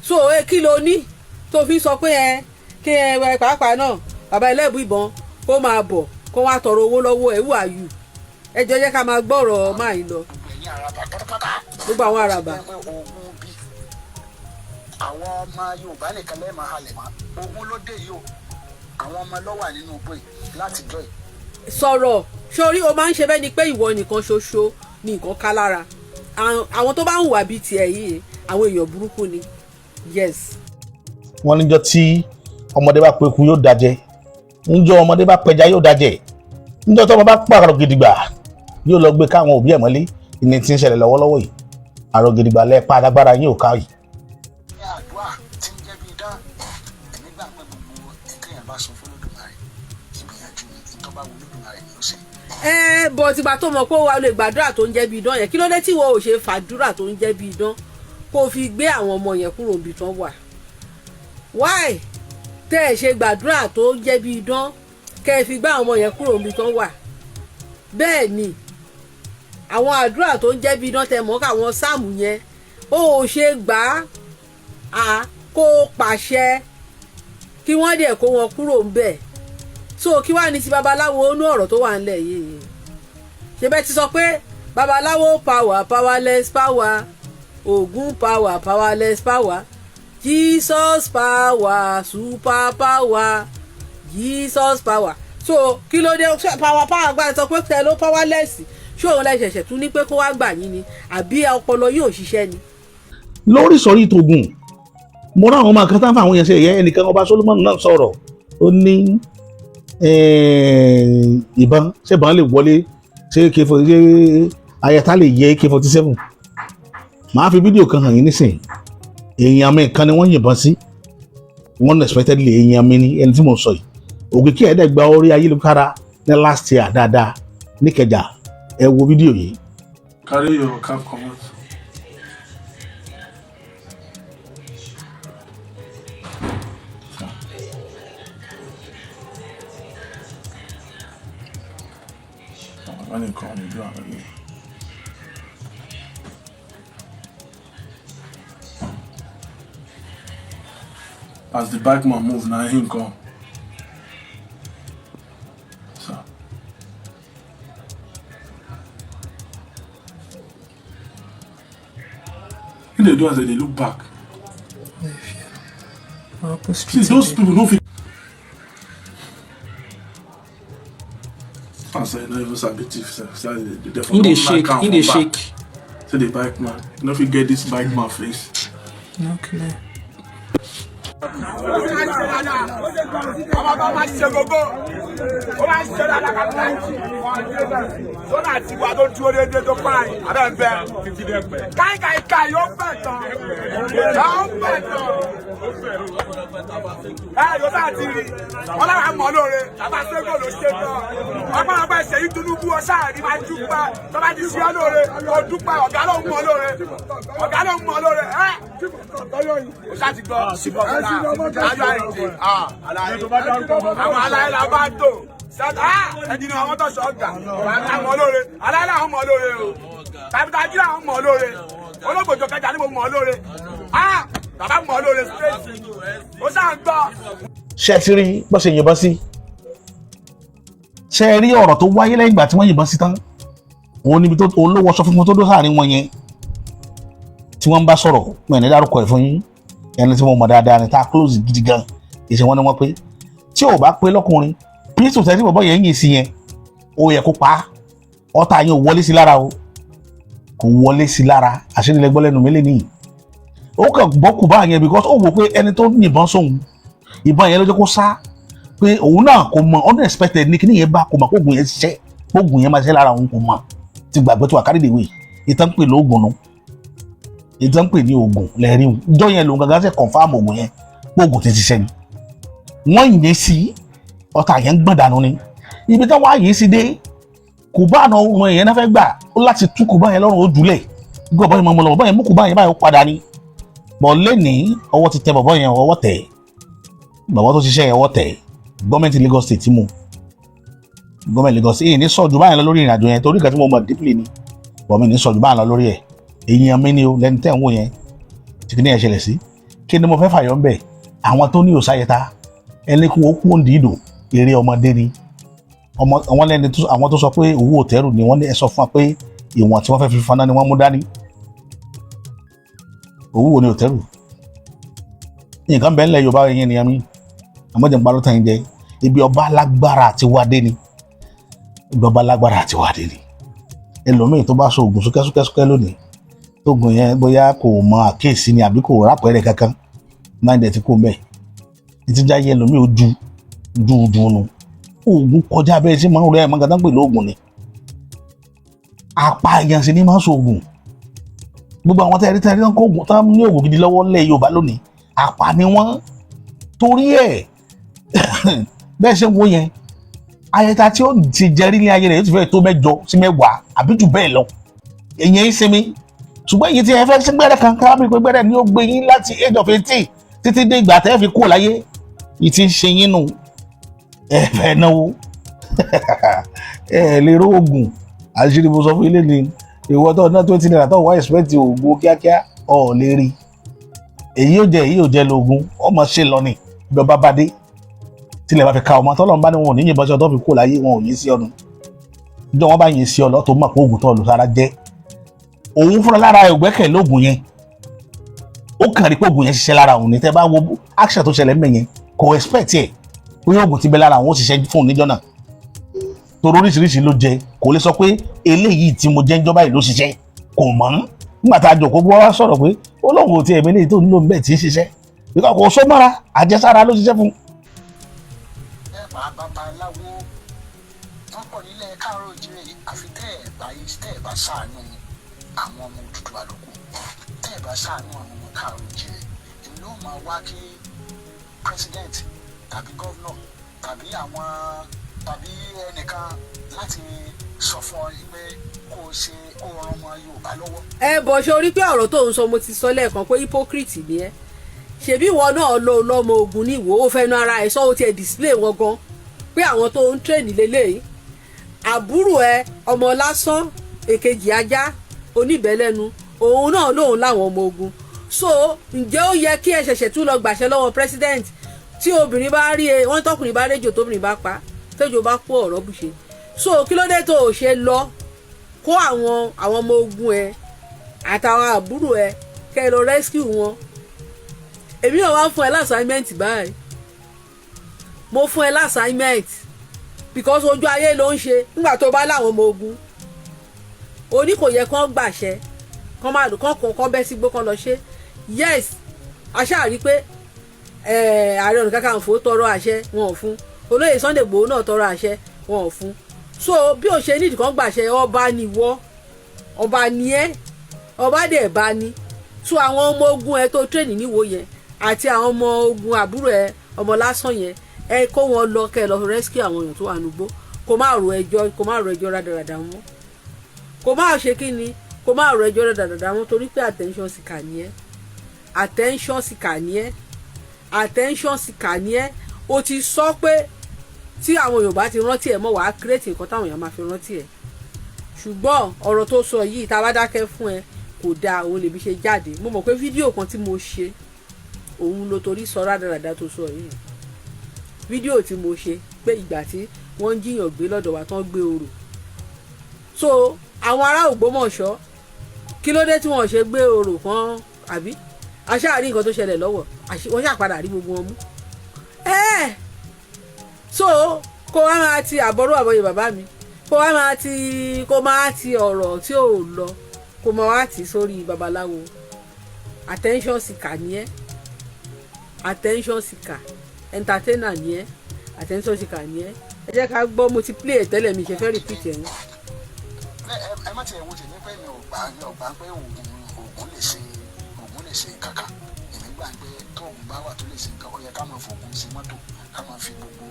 So kí ló ní tó fi sọ pé kí pàápàá náà bàbá Elebubon kó máa bọ̀ kó wá tọrọ owó lọ́wọ́ ẹ̀ who are you? Ẹ jẹ́ ká máa gbọ́rọ̀ máa ń lọ. Gbogbo àwọn àràbà. Àwọn ọmọ Yorùbá nìkan lẹ́ẹ̀ máa halẹ̀ mọ́ ogun ló dé yìí o àwọn ọmọ ló wà nínú igbó yìí láti jọ yìí. Sọ̀rọ̀ sórí o máa ń ṣe bẹ́ẹ̀ ni pé ìwọ nìkan ṣoṣo ní nǹkan ká lára àwọn tó bá ń hùwà bíi tiẹ̀ yìí àwọn èèyàn burúkú ni yes. wọ́n níjọ́ tí ọmọdé bá peku yóò dájẹ́ níjọ́ ọmọdé bá pẹja yóò dájẹ́ níjọ́ tí ọmọ bá pààrọ̀ gidigba yóò lọ gbé káwọn òbí ẹ̀ mọ́lé ìní tí ń ṣẹlẹ̀ lọ́wọ́lọ́wọ́ yìí àrò gidigba lẹ́ẹ̀pá alágbára yín ò ká yìí. ní àdúrà tí ń jẹ́ bí dán èmi gbà pé gbogbo ẹ̀kẹ́yìn bá sọ fún Olódùmarè ìgbìyànjú ni tó bá wù Olódùmarè ni ó ṣe. Bọ̀ tìgbà tó mọ̀ pé wàá lè gbàdúrà tó ń jẹ́ bí idán yẹn kí ló dé tí wọ́n ò ṣe fàdúrà tó ń jẹ́ bí idán kó o fi gbé àwọn ọmọ yẹn kúrò níbi tán wà. Why tẹ́ ẹ ṣe gbàdúrà tó ń jẹ́ bí idán kẹ́ ẹ fi gbé àwọn ọmọ yẹn kúrò níbi tán wà. Bẹ́ẹ̀ ni àwọn àdúrà tó ń jẹ́ bí idán tẹ mọ́ káwọn sáàmù yẹn ó ò ṣe gbà á kó pàṣẹ kí wọ́n dẹ̀ kó wọn kúrò ńbẹ̀. So kí wàá ní ti babaláwo inú ọ̀rọ̀ tó wà ńlẹ̀ yìí ṣe bẹ́ẹ̀ ti sọ pé babaláwo power powerless power Ògún power powerless power Jesus power super power Jesus power. So kí ló dé power gbà sọ pé tẹ ló powerless ṣé òun lẹ ṣẹ̀ṣẹ̀ tún ní pé kó wá gbà yín ni àbí ọpọlọ yóò ṣiṣẹ́ ni. lórí sọ̀rí ìtògùn mo rán àwọn ọmọ kan táwọn àwọn yẹn ṣe ẹ̀yẹ ẹnìkan ọba Solomon náà sọ̀rọ̀ ó ní ìbọn ṣé ìbọn lè wọlé ṣé ayẹta lè yẹ AK-47 màá fi fídíò kan hàn yín nísìnyí èèyàn mi kan ni wọ́n yìnbọn sí unexpectedly èèyàn mi ní ẹni tí mo sọ yìí òkìkí ẹ̀ẹ́dẹ́gba orí ayélujára ní last year dáadáa níkẹjà ẹ wo fídíò yìí. Carry your cap comot. When you come, you do it again. As the bike man move, now him come. So. If they do as they look back. See, those people don't feel. I say no even sabi thief. In the shake. Say the bike man. You know if you get this bike man face. No clear. ọmọ máa ṣe gbogbo ó máa ṣe dáadáa ká láìsí sọ́nà àti ìwà tó dúró déédéé tó pààyàn abẹ́ ń bẹ́ káìkàìkà yóò fẹ̀ tán yóò fẹ̀ tán yóò sáà ti rí wọn lára mọ́ lóore bàbá sẹ́gbọ̀n ló ṣe tán ọgbọ́n ọgbà ìṣẹ̀yìn Tinubu ọ̀sá àrí máa dúpẹ́ tó bá ti ṣe ọ́ lóore ó dúpẹ́ ọ̀gá ló ń mọ́ lóore ó ṣáà ti gbọ́ àwọn aláìlá bá tó ẹni ni àwọn tó sọ ọgbà àwọn olóore aláìlá àwọn ọmọ olóore o tàbítà jí àwọn ọmọ olóore olóògbòjò kẹjà ní mo mọ olóore bàbá mọ olóore straight ó ṣáà ń gbọ́. ṣé ẹ ti rí bó ṣe yìnbọn sí ṣé ẹ rí ọ̀rọ̀ tó wáyé lẹ́yìn ìgbà tí wọ́n yìnbọn sí tán òun níbi tó olówó sọ fún wọn tó dó sáàrin wọn yẹn tí wọ́n bá sọ̀rọ̀ wọn ní dárúkọ ẹ̀ fún yín ẹni tí mo mọ̀ dáadáa ni tá a close gidi gan ìṣe wọn ni wọ́n pé tí ò bá pé lọ́kùnrin pírísítò tẹ́tí bọ̀bọ̀ yẹn yìn sí yẹn ó yẹ kó pa á ọ̀tá yẹn ò wọlé sí lára o kò wọlé sí lára àṣírí lẹ́gbọ́ lẹ́nu mi lé nìyí ó kàn gbọ́ kù bá yẹn because ó wò pé ẹni tó yìnbọn sóhun ìbọn yẹn ló jẹ́ kó sá pé òun náà kò mọ unexpected ní kíní yẹn bá kò mọ̀ kó gùn yẹn ṣiṣẹ́ oògùn yẹn máa ṣe lára òun kò mọ̀ ti gbàgbé tó wà kárí ìdèwé ìtàn pè lóògùn nu ìtàn pè ní oògùn lẹ́rìí o ìjọ yẹn lòun gangan ṣe kọ̀ǹfàmù oògùn yẹn oògùn ti ṣiṣẹ́ ni wọ́n yìn sí ọ̀tá yẹn ń gbọ̀n dànù ni ibi táwọn ààyè sí dé Koba náà ọmọ yẹn náà fẹ́ gbà ó láti tú Koba yẹn lọ́rùn ó jùlẹ̀ gbọ́ bọ́ yẹn mọ́ lọ́wọ́ bọ́ yẹn mú Koba yẹn báyìí ó padà ni bọ̀ lẹ́nìí ọwọ́ ti tẹ bọ̀bọ́ yẹn ọwọ́ tẹ̀ bọ̀bọ́ tó ṣiṣẹ́ yẹn ọwọ́ tẹ̀ gọ́ọ̀mẹ̀ntì Lagos State mú gọ́ọ̀mẹ̀ntì Lagos State ní sọ̀jù báyìí lọ lórí ìrìnàjò yẹn torí ìgbà tí mo mọ̀ dípìlì ni bọ̀mí ní sọ̀jù báyìí lọ lórí ẹ̀ èyàn mi ni o lẹ́ni tẹ́ ń wò yẹn tí kìíní ẹ̀ ṣẹlẹ̀ sí kí ni mo fẹ́ fàyọ̀ ń bẹ̀ àwọn tó ní òsáyẹta ẹni kún ó kú òǹdí ìdò eré ọmọdé ni àwọn lẹ́ni àwọn tó sọ pé owó òtẹ́rù ni wọ́n ní ẹ sọ fún wa pé ìwọ̀n tí wọ́n fẹ́ fi faná ni wọ́n mú dání owó wo ni òtẹ́rù nǹkan bẹ́ẹ̀ ńlẹ̀ Yorùbá yẹn ni ẹ̀mí àmọ́jẹ̀ ń parọ́ tán yín jẹ ibi ọba lágbára àti wádé ni ibi ọba lágbára àti wádé ni ẹlòmíì tó bá so oògùn súkẹ́súkẹ́súkẹ́ lónìí tóògùn yẹn bóyá kò mọ àkíyèsí ni àbí kò rápẹ̀rẹ̀ kankan náà dẹ̀ ti kó mẹ́ẹ̀ ìtìjà yẹn ẹlòmíì ó ju nu oògùn kọjá bẹ́ẹ̀ sí máa ń rẹ ẹ̀ máa ń gàdá pè lóògùn ni apààyàn sì ni máa ń so oògùn gbogbo àwọn tẹ́rí tán kó oògùn tán ní oògùn gidi lọ́wọ́ ńlẹ̀ Yorùbá lónìí àpá ni wọ́n torí ẹ̀ bẹ́ẹ̀ ṣe ń wo yẹn ayẹta tí ó ti jẹrí ní ayé rẹ̀ yóò ti fẹ́ tó 8 sí 10 àbí jù bẹ́ẹ̀ lọ èyàn ń sinmi ṣùgbọ́n èyí tí ẹ fẹ́ sí gbẹ́rẹ́ kan kábí pé gbẹ́rẹ́ ni ó gbé yín láti age of 18 títí dé ìgbà tẹ́ fi kúrò láyé yìí ti ń ṣe yín nù ẹ fẹ́ náwó ẹ lè ró oògùn àṣírí mo sọ fún ilé ni ìwọ tó ná 20 naira tó wá expect oògùn kíákíá ọ̀ lè rí èyí ò jẹ́ lóògùn ọmọ ṣe lọ ni ìjọba bá dé tilẹ̀ bá fi ka ọmọ tọ́lọ́ bá ní wọn ò ní yìnbọn sí ọ tó fi kúrò láyé wọn ò yín sí ọdún ìjọ wọn bá yín sí ọ lọ tó mọ̀ pé oògùn tó lù sára jẹ́ òun fúnra lára ìgbẹ́kẹ̀ lóògùn yẹn ó kàn rí pé oògùn yẹn ṣiṣẹ́ lára òun ní tẹ́ bá wo action tó ṣẹlẹ̀ mẹ́ yẹn kò expect ẹ̀ pé oògùn ti bẹ lára òun ó ṣiṣẹ́ fún níjọ́ náà torí oríṣiríṣi ló jẹ kò lè sọ pé eléyìí tí mo jẹ́ níjọba yìí ló ṣiṣẹ́ kò mọ̀ nígbà tá a jòkó gbọ́ wá sọ̀rọ̀ pé ó lóun ò tiẹ̀ mí léyìí tó nílò ń bẹ̀ tí ń ṣiṣẹ́ ìkọ̀ kò só mọ́ra àjẹsára ló ṣiṣẹ́ fún. ẹ̀pà babaláwo wọ́n pọ̀ nílẹ̀ káàárọ̀ òjìrè àfi tẹ́ ẹ̀ bá ṣàánú àwọn ọmọ Odùduwà lóko tẹ́ ẹ̀ bá ṣàánú àwọn ọmọ káàárọ̀ òjìrè èmi ló máa wá kí president tàbí governor tàbí ẹnìkan láti sọ fún ọ pé kó o ṣe kó o ran ọmọ Yorùbá lọ́wọ́. ẹ bọ̀ ṣe orí pé ọ̀rọ̀ tó ń sọ mo ti sọ lẹ́ẹ̀kan pé hypocrite ni ẹ́ ṣebí ìwọ náà lọ́mọ ogun ní ìwò ó fẹ́nu ara ẹ̀ sọ ó tiẹ̀ display wọn gan pé àwọn tó ń train lélẹ́yìí àbúrò ẹ ọmọ lásán èkejì ajá oníbẹ̀lẹ́nu òun náà lòun láwọn ọmọ ogun so ǹjẹ́ ó yẹ kí ẹ ṣẹ̀ṣẹ̀ tún lọ gbàṣẹ lọ́wọ́ president tí obìnrin bá rí wọ́n tọkùnrin bá réjò tóbìnrin bá pa tẹ́jọ́ bá kó ọ̀rọ̀ bùṣe so kí ló dé tó o ṣe lọ kó àwọn ọmọ ogun ẹ àtàwọn àbúrò ẹ kẹ́ ẹ lọ rescue wọn èmi náà wá fún ẹ lásàímẹ́ǹt báyìí mo fún ẹ lásàímẹ́ǹt because ojú ayé ló ń ṣe nígbà tó bá láwọn ọmọ ogun oní kò yẹ kán gbàṣẹ kán máa dùn kán bẹ́ sígbó kán lọ ṣe yes aṣáàrí pé Ààrẹ Ọ̀nà Kakanfò tọrọ àṣẹ wọn ò fún olóyè Sunday Igboho náà tọrọ àṣẹ wọn ò fún so bí o ṣe nídìí kán gbàṣẹ ọba ni wọ́ ọba ni ẹ́ ọba dẹ̀ bá ní so àwọn ọmọ ogun ẹ tó tírẹ̀nì níwò yẹn àti àwọn ọmọ ogun àbúrò ẹ ọmọ lásán yẹn ẹ kó wọn lọ kẹ́ lọ rescue àwọn èèyàn tó wà nùgbó kó má ro ẹjọ́ rádaràdà wọn kó má ṣe kí ni kó má ro ẹjọ́ rádaràdà wọn torí pé attention seeker ni ẹ́ o ti sọ pé tí àwọn Yorùbá ti rántí ẹ̀ mọ́ wàá create nǹkan táwọn èèyàn máa fi rántí ẹ̀ ṣùgbọ́n ọ̀rọ̀ tó sọ yìí tá a bá dákẹ́ fún ẹ kò dáa òun lè fi ṣe jáde mo mọ̀ pé fídíò kan tí mo ṣe òun ló torí sọ rádaràdà tó sọ yìí fídíò tí mo ṣe pé ìgbà tí wọ́n ń jiyàn gbé lọ́dọ̀ wa tán gbé orò so àwọn ará Ògbómọ̀ṣọ́ kí ló dé tí wọ́n ṣe gbé orò kan àbí aṣáàrí nǹkan tó ṣẹlẹ̀ lọ́wọ́ wọ́n ṣàpadà rí gbogbo wọn mú so kó wá máa ti àbọ̀yè bàbá mi kó máa ti ọ̀rọ̀ tí ò lọ kó máa wá tì sórí babaláwo attention seeker ni ẹ́ attention seeker entertainer ni ẹ́ attention seeker ni ẹ́ ẹ jẹ́ ká gbọ́ mo ti play ẹ̀ tẹ́lẹ̀ mi ṣe fẹ́ repeat ẹ̀ ní. ẹ má tiẹ̀ wo tèmi pé mi ò gbà pé oògùn lè ṣe kankan èmi gbà pé tó oògùn bá wà tó lè ṣe nǹkan ó yẹ ká máa fògùn sí mọ́tò ká máa fi gbogbo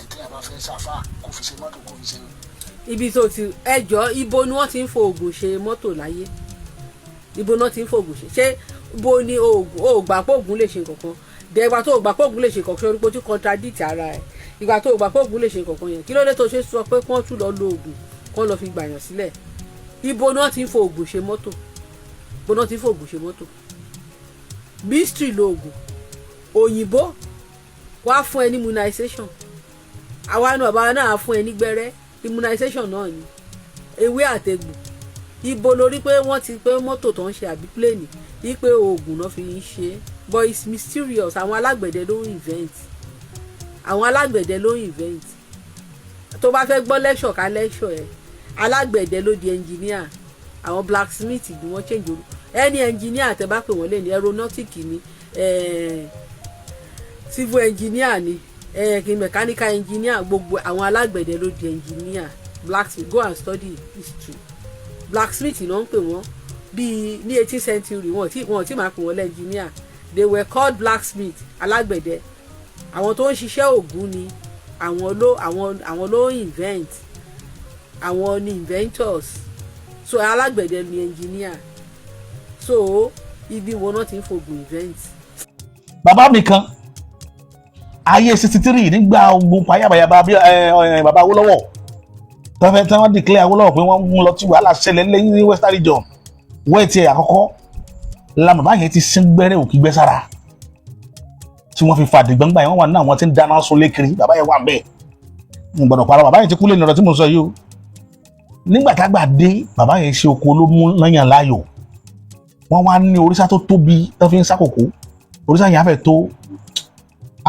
tí a bá fẹ́ ṣàfà kó fi ṣe mọ́tò kó fi ṣe. ibi tó ti ẹjọ́ ibo ni wọ́n ti ń fo oògùn ṣe mọ́tò láyé ibo náà ti ń fo oògùn ṣe ibo ni oògùn ó gbà pé oògùn lè ṣe nǹkan dẹ̀gbà tó gbà pé oògùn lè ṣe nǹkan ṣe orí pé ó ti contradict ara ẹ̀ ìgbà tó gbà pé oògùn lè ṣe nǹkan yẹn kí ló dé tó ṣe sọ pé kí wọ́n tún lọ lo oògùn kí wọ́n lọ fi gbàyàn sílẹ̀ ibo náà ti ń fo oògùn ṣe mọ́tò ibo náà ti ń fo oògùn ṣe mọ́tò mystery lo oògùn òyìnbó wá fún ẹ ní immunization àwa náà bàbá náà fún ẹ ní gbẹ́rẹ́ immunization náà ni ewé àtẹ̀gbò ibo lórí pé wọ́n ti pé mọ́tò tó ń ṣe àbí pléènì yí pé oògùn náà fi ń ṣe but it's mysterious àwọn alágbẹ̀dẹ ló ń invent àwọn alágbẹ̀dẹ ló ń invent tó bá fẹ́ gbọ́ lecture ká lecture ẹ̀ alágbẹ̀dẹ ló di engineer àwọn blacksmith bí wọ́n change orú ẹni engineer tẹ́ bá pè wọ́n lé ní aeronautic ni civil engineer ni mechanical engineer gbogbo àwọn alágbẹ̀dẹ ló di engineer blacksmith go and study history blacksmith náà ń pè wọ́n bíi ní 18th century wọ́n ti máa pè wọ́n lẹ́ engineer they were called blacksmith alágbẹ̀dẹ àwọn tó ń ṣiṣẹ́ ògùn ni àwọn ló invent àwọn ni inventors so alágbẹ̀dẹ ni engineer so ibi wọn náà ti ń fògùn invent. bàbá mi kan ayé 63 nígbà ogun payábayaba bí bàbá Awólọ́wọ̀ tọ́fẹ́ tí wọ́n declare Awólọ́wọ̀ pé wọ́n mú lọ tí wàhálà ṣẹlẹ̀ lẹ́yìn ní western region wẹ́ẹ̀tì àkọ́kọ́ la bàbá yẹn ti sín gbẹ́rẹ́ òkì gbẹ́ sára tí wọ́n fi fàdé gbangba yẹn wọ́n wà ní àwọn tí ń dáná sun lékiri bàbá yẹn wà bẹ́ẹ̀ ń gbọ́dọ̀ parọ́ bàbá yẹn ti kú lé nìrọ̀ tí mo sọ yìí o nígbà tágbà dé bàbá yẹn ṣe oko ló mú lọ́yàn láàyò wọ́n wá ní òrìṣà tó tóbi tó fi ń sákòkò òrìṣà yẹn á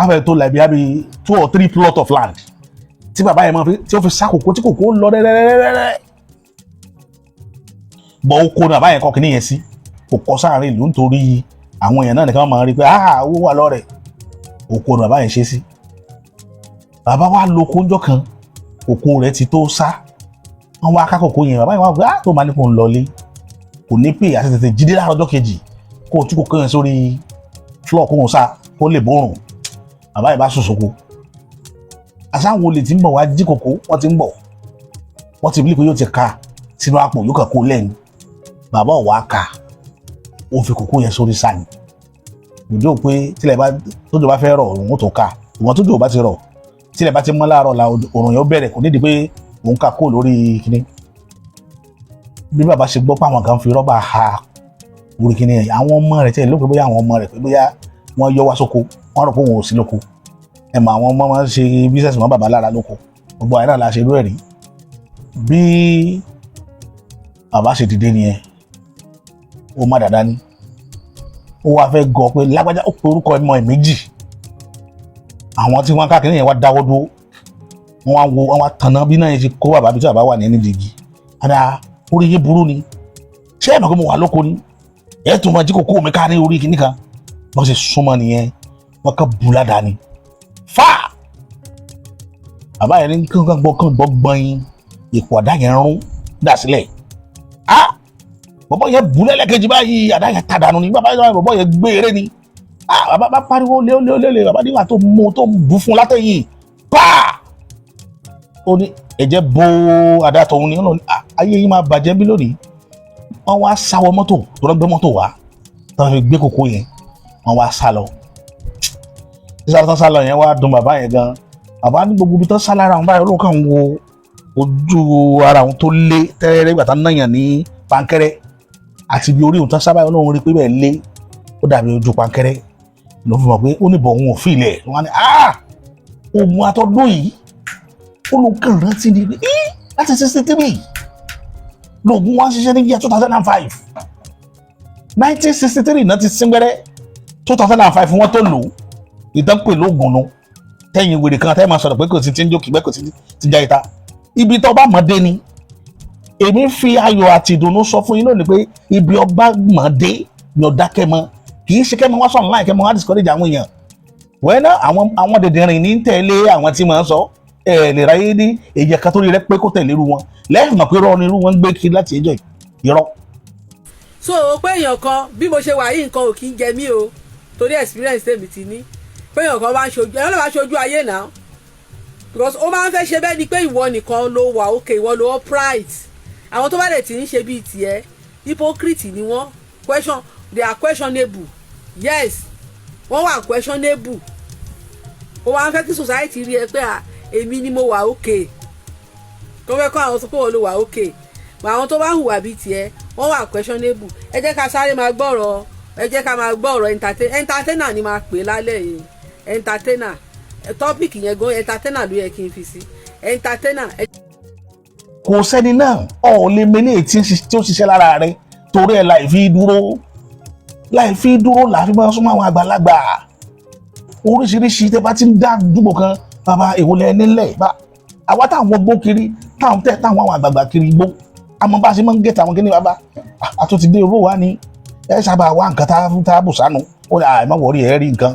fẹ́ tó like bí 2 or 3 plot of land tí bàbá yẹn máa fi tí ó fi sákòkò tí kòkó lọ rẹ́rẹ́rẹ́rẹ́ bọ̀ oko ni bàbá yẹn kọ́ kìíní yẹn sí kò kọ́ sáàrin ìlú nítorí àwọn èèyàn náà nìkan máa rí pé owó wà lọ́rẹ̀ oko ni bàbá yẹn ṣe sí bàbá wa lo kóńjọ́ kan oko rẹ̀ ti tó sá wọ́n wá kákòkò yẹn bàbá yẹn wá gbé tó máa ní kó ń lọlé kò ní pè àti tètè jíde láàárọ̀ ọjọ́ kejì kó o tún kókó yẹn sórí floor kó ń sá kó lè bórùn bàbá yẹn bá sùn sóko àsáwọn olè tí ń bọ̀ wá jí kòkó wọ́n ti ń bọ̀ wọ́n ti bí pé yóò ti ka sínú àpò yóò kàn kó lẹ́nu bàbá ò wá ka ó fi kòkó yẹn sórí sáà ni ìjọ pé tójò bá fẹ́ rọ̀ òun tó ka ìwọ̀n tójò bá ti rọ̀ tílẹ̀ bá ti mọ́ láàárọ̀ la òrùn yẹn bẹ̀rẹ̀ kò nídìí pé òun kà kó lórí kíní bí bàbá ṣe gbọ́ pé àwọn kan fi rọ́bà ha orí kíní yẹn àwọn ọmọ rẹ̀ tẹ́lẹ̀ ló pé bóyá àwọn ọmọ rẹ̀ pé bóyá wọ́n yọ wá sóko wọ́n rò pé òun ò sí lóko ẹ̀ mọ àwọn ọmọ wọn ṣe bísẹ̀sì mọ́ bàbá lára lóko gbogbo àyè náà la ṣe irú ẹ̀ rí bí bàbá ṣe dìde nìyẹn ó má dàda ní ó wá fẹ́ gọ pé lágbájá ó pe orúkọ ẹmọ ẹ̀ méjì àwọn tí wọ́n káàkiri yẹn wá dáwọ́ dúró wọ́n wá tanná bí náà yẹn ti kó bàbá bí tí bàbá wà ní ẹni dìgì àdá orí yé burú ni ṣé ẹ̀ mọ̀ pé mo wà lóko ni ẹ̀ tún máa jí kókó mi ká ní orí kìíní kan wọ́n ṣe súnmọ́ nìyẹn wọ́n kàn bú ládàá ni fà bàbá yẹn ní kàn gbọ́ gbọ́n ipò àdá yẹn rún dà sílẹ̀ bọ́bọ́ yẹn bú lẹ́lẹ́kejì báyìí àdá yẹn tàdánù ni bọ́bọ́ yẹn gbé eré ni bàbá bá pariwo lé bàbá nígbà tó mú tó bú fún látẹ̀yìn pa ó ní ẹ̀jẹ̀ bo àdá tòun ni ayé yìí máa bàjẹ́ bí lónìí wọ́n wá sáwọ́ mọ́tò tó lọ gbé mọ́tò wá tó fi gbé kókó yẹn wọ́n wá sá lọ sísá tó sá lọ yẹn wá dùn bàbá yẹn gan bàbá ní gbogbo ibi tó sá lára àwọn báyìí olóhùn kan wo ojú ara àwọn tó lé tẹ́rẹ́rẹ́ ìgbà tó ń náyàn ní pankẹ́rẹ́ àti bí orí òun tán sábà olóhùn rí pé bẹ́ẹ̀ lé ó dàbí ojú pankẹ́rẹ́ ló fi mọ̀ pé ó níbọ̀ òun ò fi ilẹ̀ wọn ni òun àtọ́dún yìí olùkàn rántí ni láti 63 lóògùn wá ṣiṣẹ́ ní year 2005 1963 náà ti síngbẹ́rẹ́ 2005 wọ́n tó lò ìdánpè lóògùn nu tẹ́yìn wèrè kan tẹ́yìn máa sọ̀rọ̀ pé kò sí ti ń jókì bẹ́ẹ̀ kò sí ti já ìta ibi tó bá mọ̀ dé ni èmi fi ayọ̀ àti ìdùnnú sọ fún yín lónìí pé ibi ọba mọ̀ dé ni ọ̀dà kẹ́mọ kì í ṣe kẹ́mọ wá sọ̀rọ̀ láì kẹ́mọ wá discourage àwọn èèyàn wẹ́nà àwọn dèdèrìn ní tẹ̀lé àwọn tí máa ń sọ lè ráyé ní èyí ẹ̀ka tó rí rẹ pé kó tẹ̀lé irú wọn lẹ́yìn mọ̀ pé irọ́ ni irú wọn ń gbé kiri láti ẹjọ́ irọ́. so pé èèyàn kan bí mo ṣe wà yìí nǹkan ò kí ń jẹ mí o torí experience tèmi ti ní pé èèyàn kan bá ń ṣojú ẹ̀rọ ló bá ṣojú ayé náà because ó máa ń fẹ́ ṣe bẹ́ẹ̀ ni pé ìwọ nìkan ló wà òkè ìwọ ló upright àwọn tó bá dẹ̀ ti ń ṣe bíi tiẹ̀ hypocrite ni wọ́n they are questionable yes wọ́n wà questionable ó wá ń fẹ́ kí society rí ẹ pé èmi ni mo wà òkè tó fẹ́ kọ́ àwọn tó pé wọ́n ló wà òkè mà àwọn tó bá hùwà bíi tiẹ̀ wọ́n wà questionable ẹ jẹ́ ká sáré máa gbọ́rọ̀ entertainer ni máa pè lálẹ́ yìí entertainer topic yẹn gan entertainer ló yẹ kí n fi sí entertainer. kò sẹ́ni náà ọ̀ lè mẹ́lẹ̀ tí ó ṣiṣẹ́ lára rẹ̀ torí ẹ̀ láì fi dúró láfi máa súnmọ́ àwọn àgbàlagbà oríṣiríṣi tẹ́ bá ti ń dá dúgbò kan bàbá ìwòlẹ̀ nílẹ̀ bá àwa táwọn gbó kiri táwọn àwọn àgbààgbà kiri gbó àmọ́ bá ṣe máa ń gẹ̀tà àwọn kíní bàbá àtúntì dé owó wa ni ẹ sábà wá nǹkan tá a bù sánú ó ní àìmọ́ wọ̀rí ẹ̀ rí nǹkan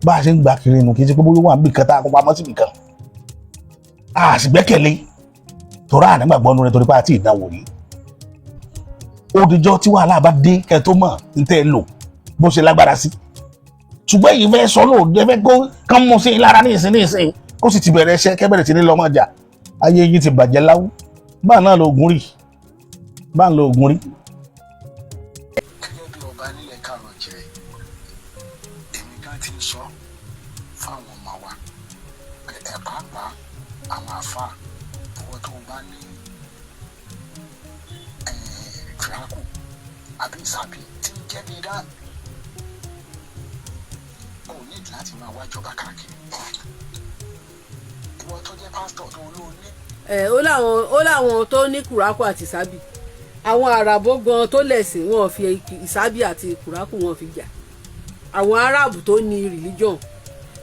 bá a ṣe ń gba kiri nù kí n ṣe pé bóyá wà ń bì kan tá a kó pamọ́ sí nìkan a sì gbẹ́kẹ̀lé torí ànígbàgbọ́ nu rẹ̀ torí pé àti ìdánwò rí òdìjọ́ tí wàhálà bá dé kẹ́ tó mọ̀ ń tẹ́ lò bó ṣe lágbára sí ṣùgbọ́n èyí fẹ́ sọ lóòdì ẹ fẹ́ kó kán mú sí i lára ní ìsìn kó sì ti bẹ̀rẹ̀ iṣẹ́ kẹ́bẹ̀rẹ̀ sí ní lọ́mọ jà ayé yìí ti bàjẹ́ láwù báà náà lo oògùn rí. gẹ́gẹ́ bí ọba nílẹ̀ káàrọ̀ jẹ́ èmi gan ti ń sọ fáwọn ọmọ wa ẹ̀ pàápàá àwọn àfa owó tó bá ní fìràkù àbí ìsàbí tí ń jẹ́ bí dá ò ní láti máa wájọba káàkiri ìwọ tó jẹ́ pásítọ̀ tó olóòní. ó láwọn tó ní kùrákù àti ìsábì àwọn àràbó gan tó lẹ̀sìn wọn fi ìsábì àti kùrákù wọn fi jà àwọn aráàbù tó ní religion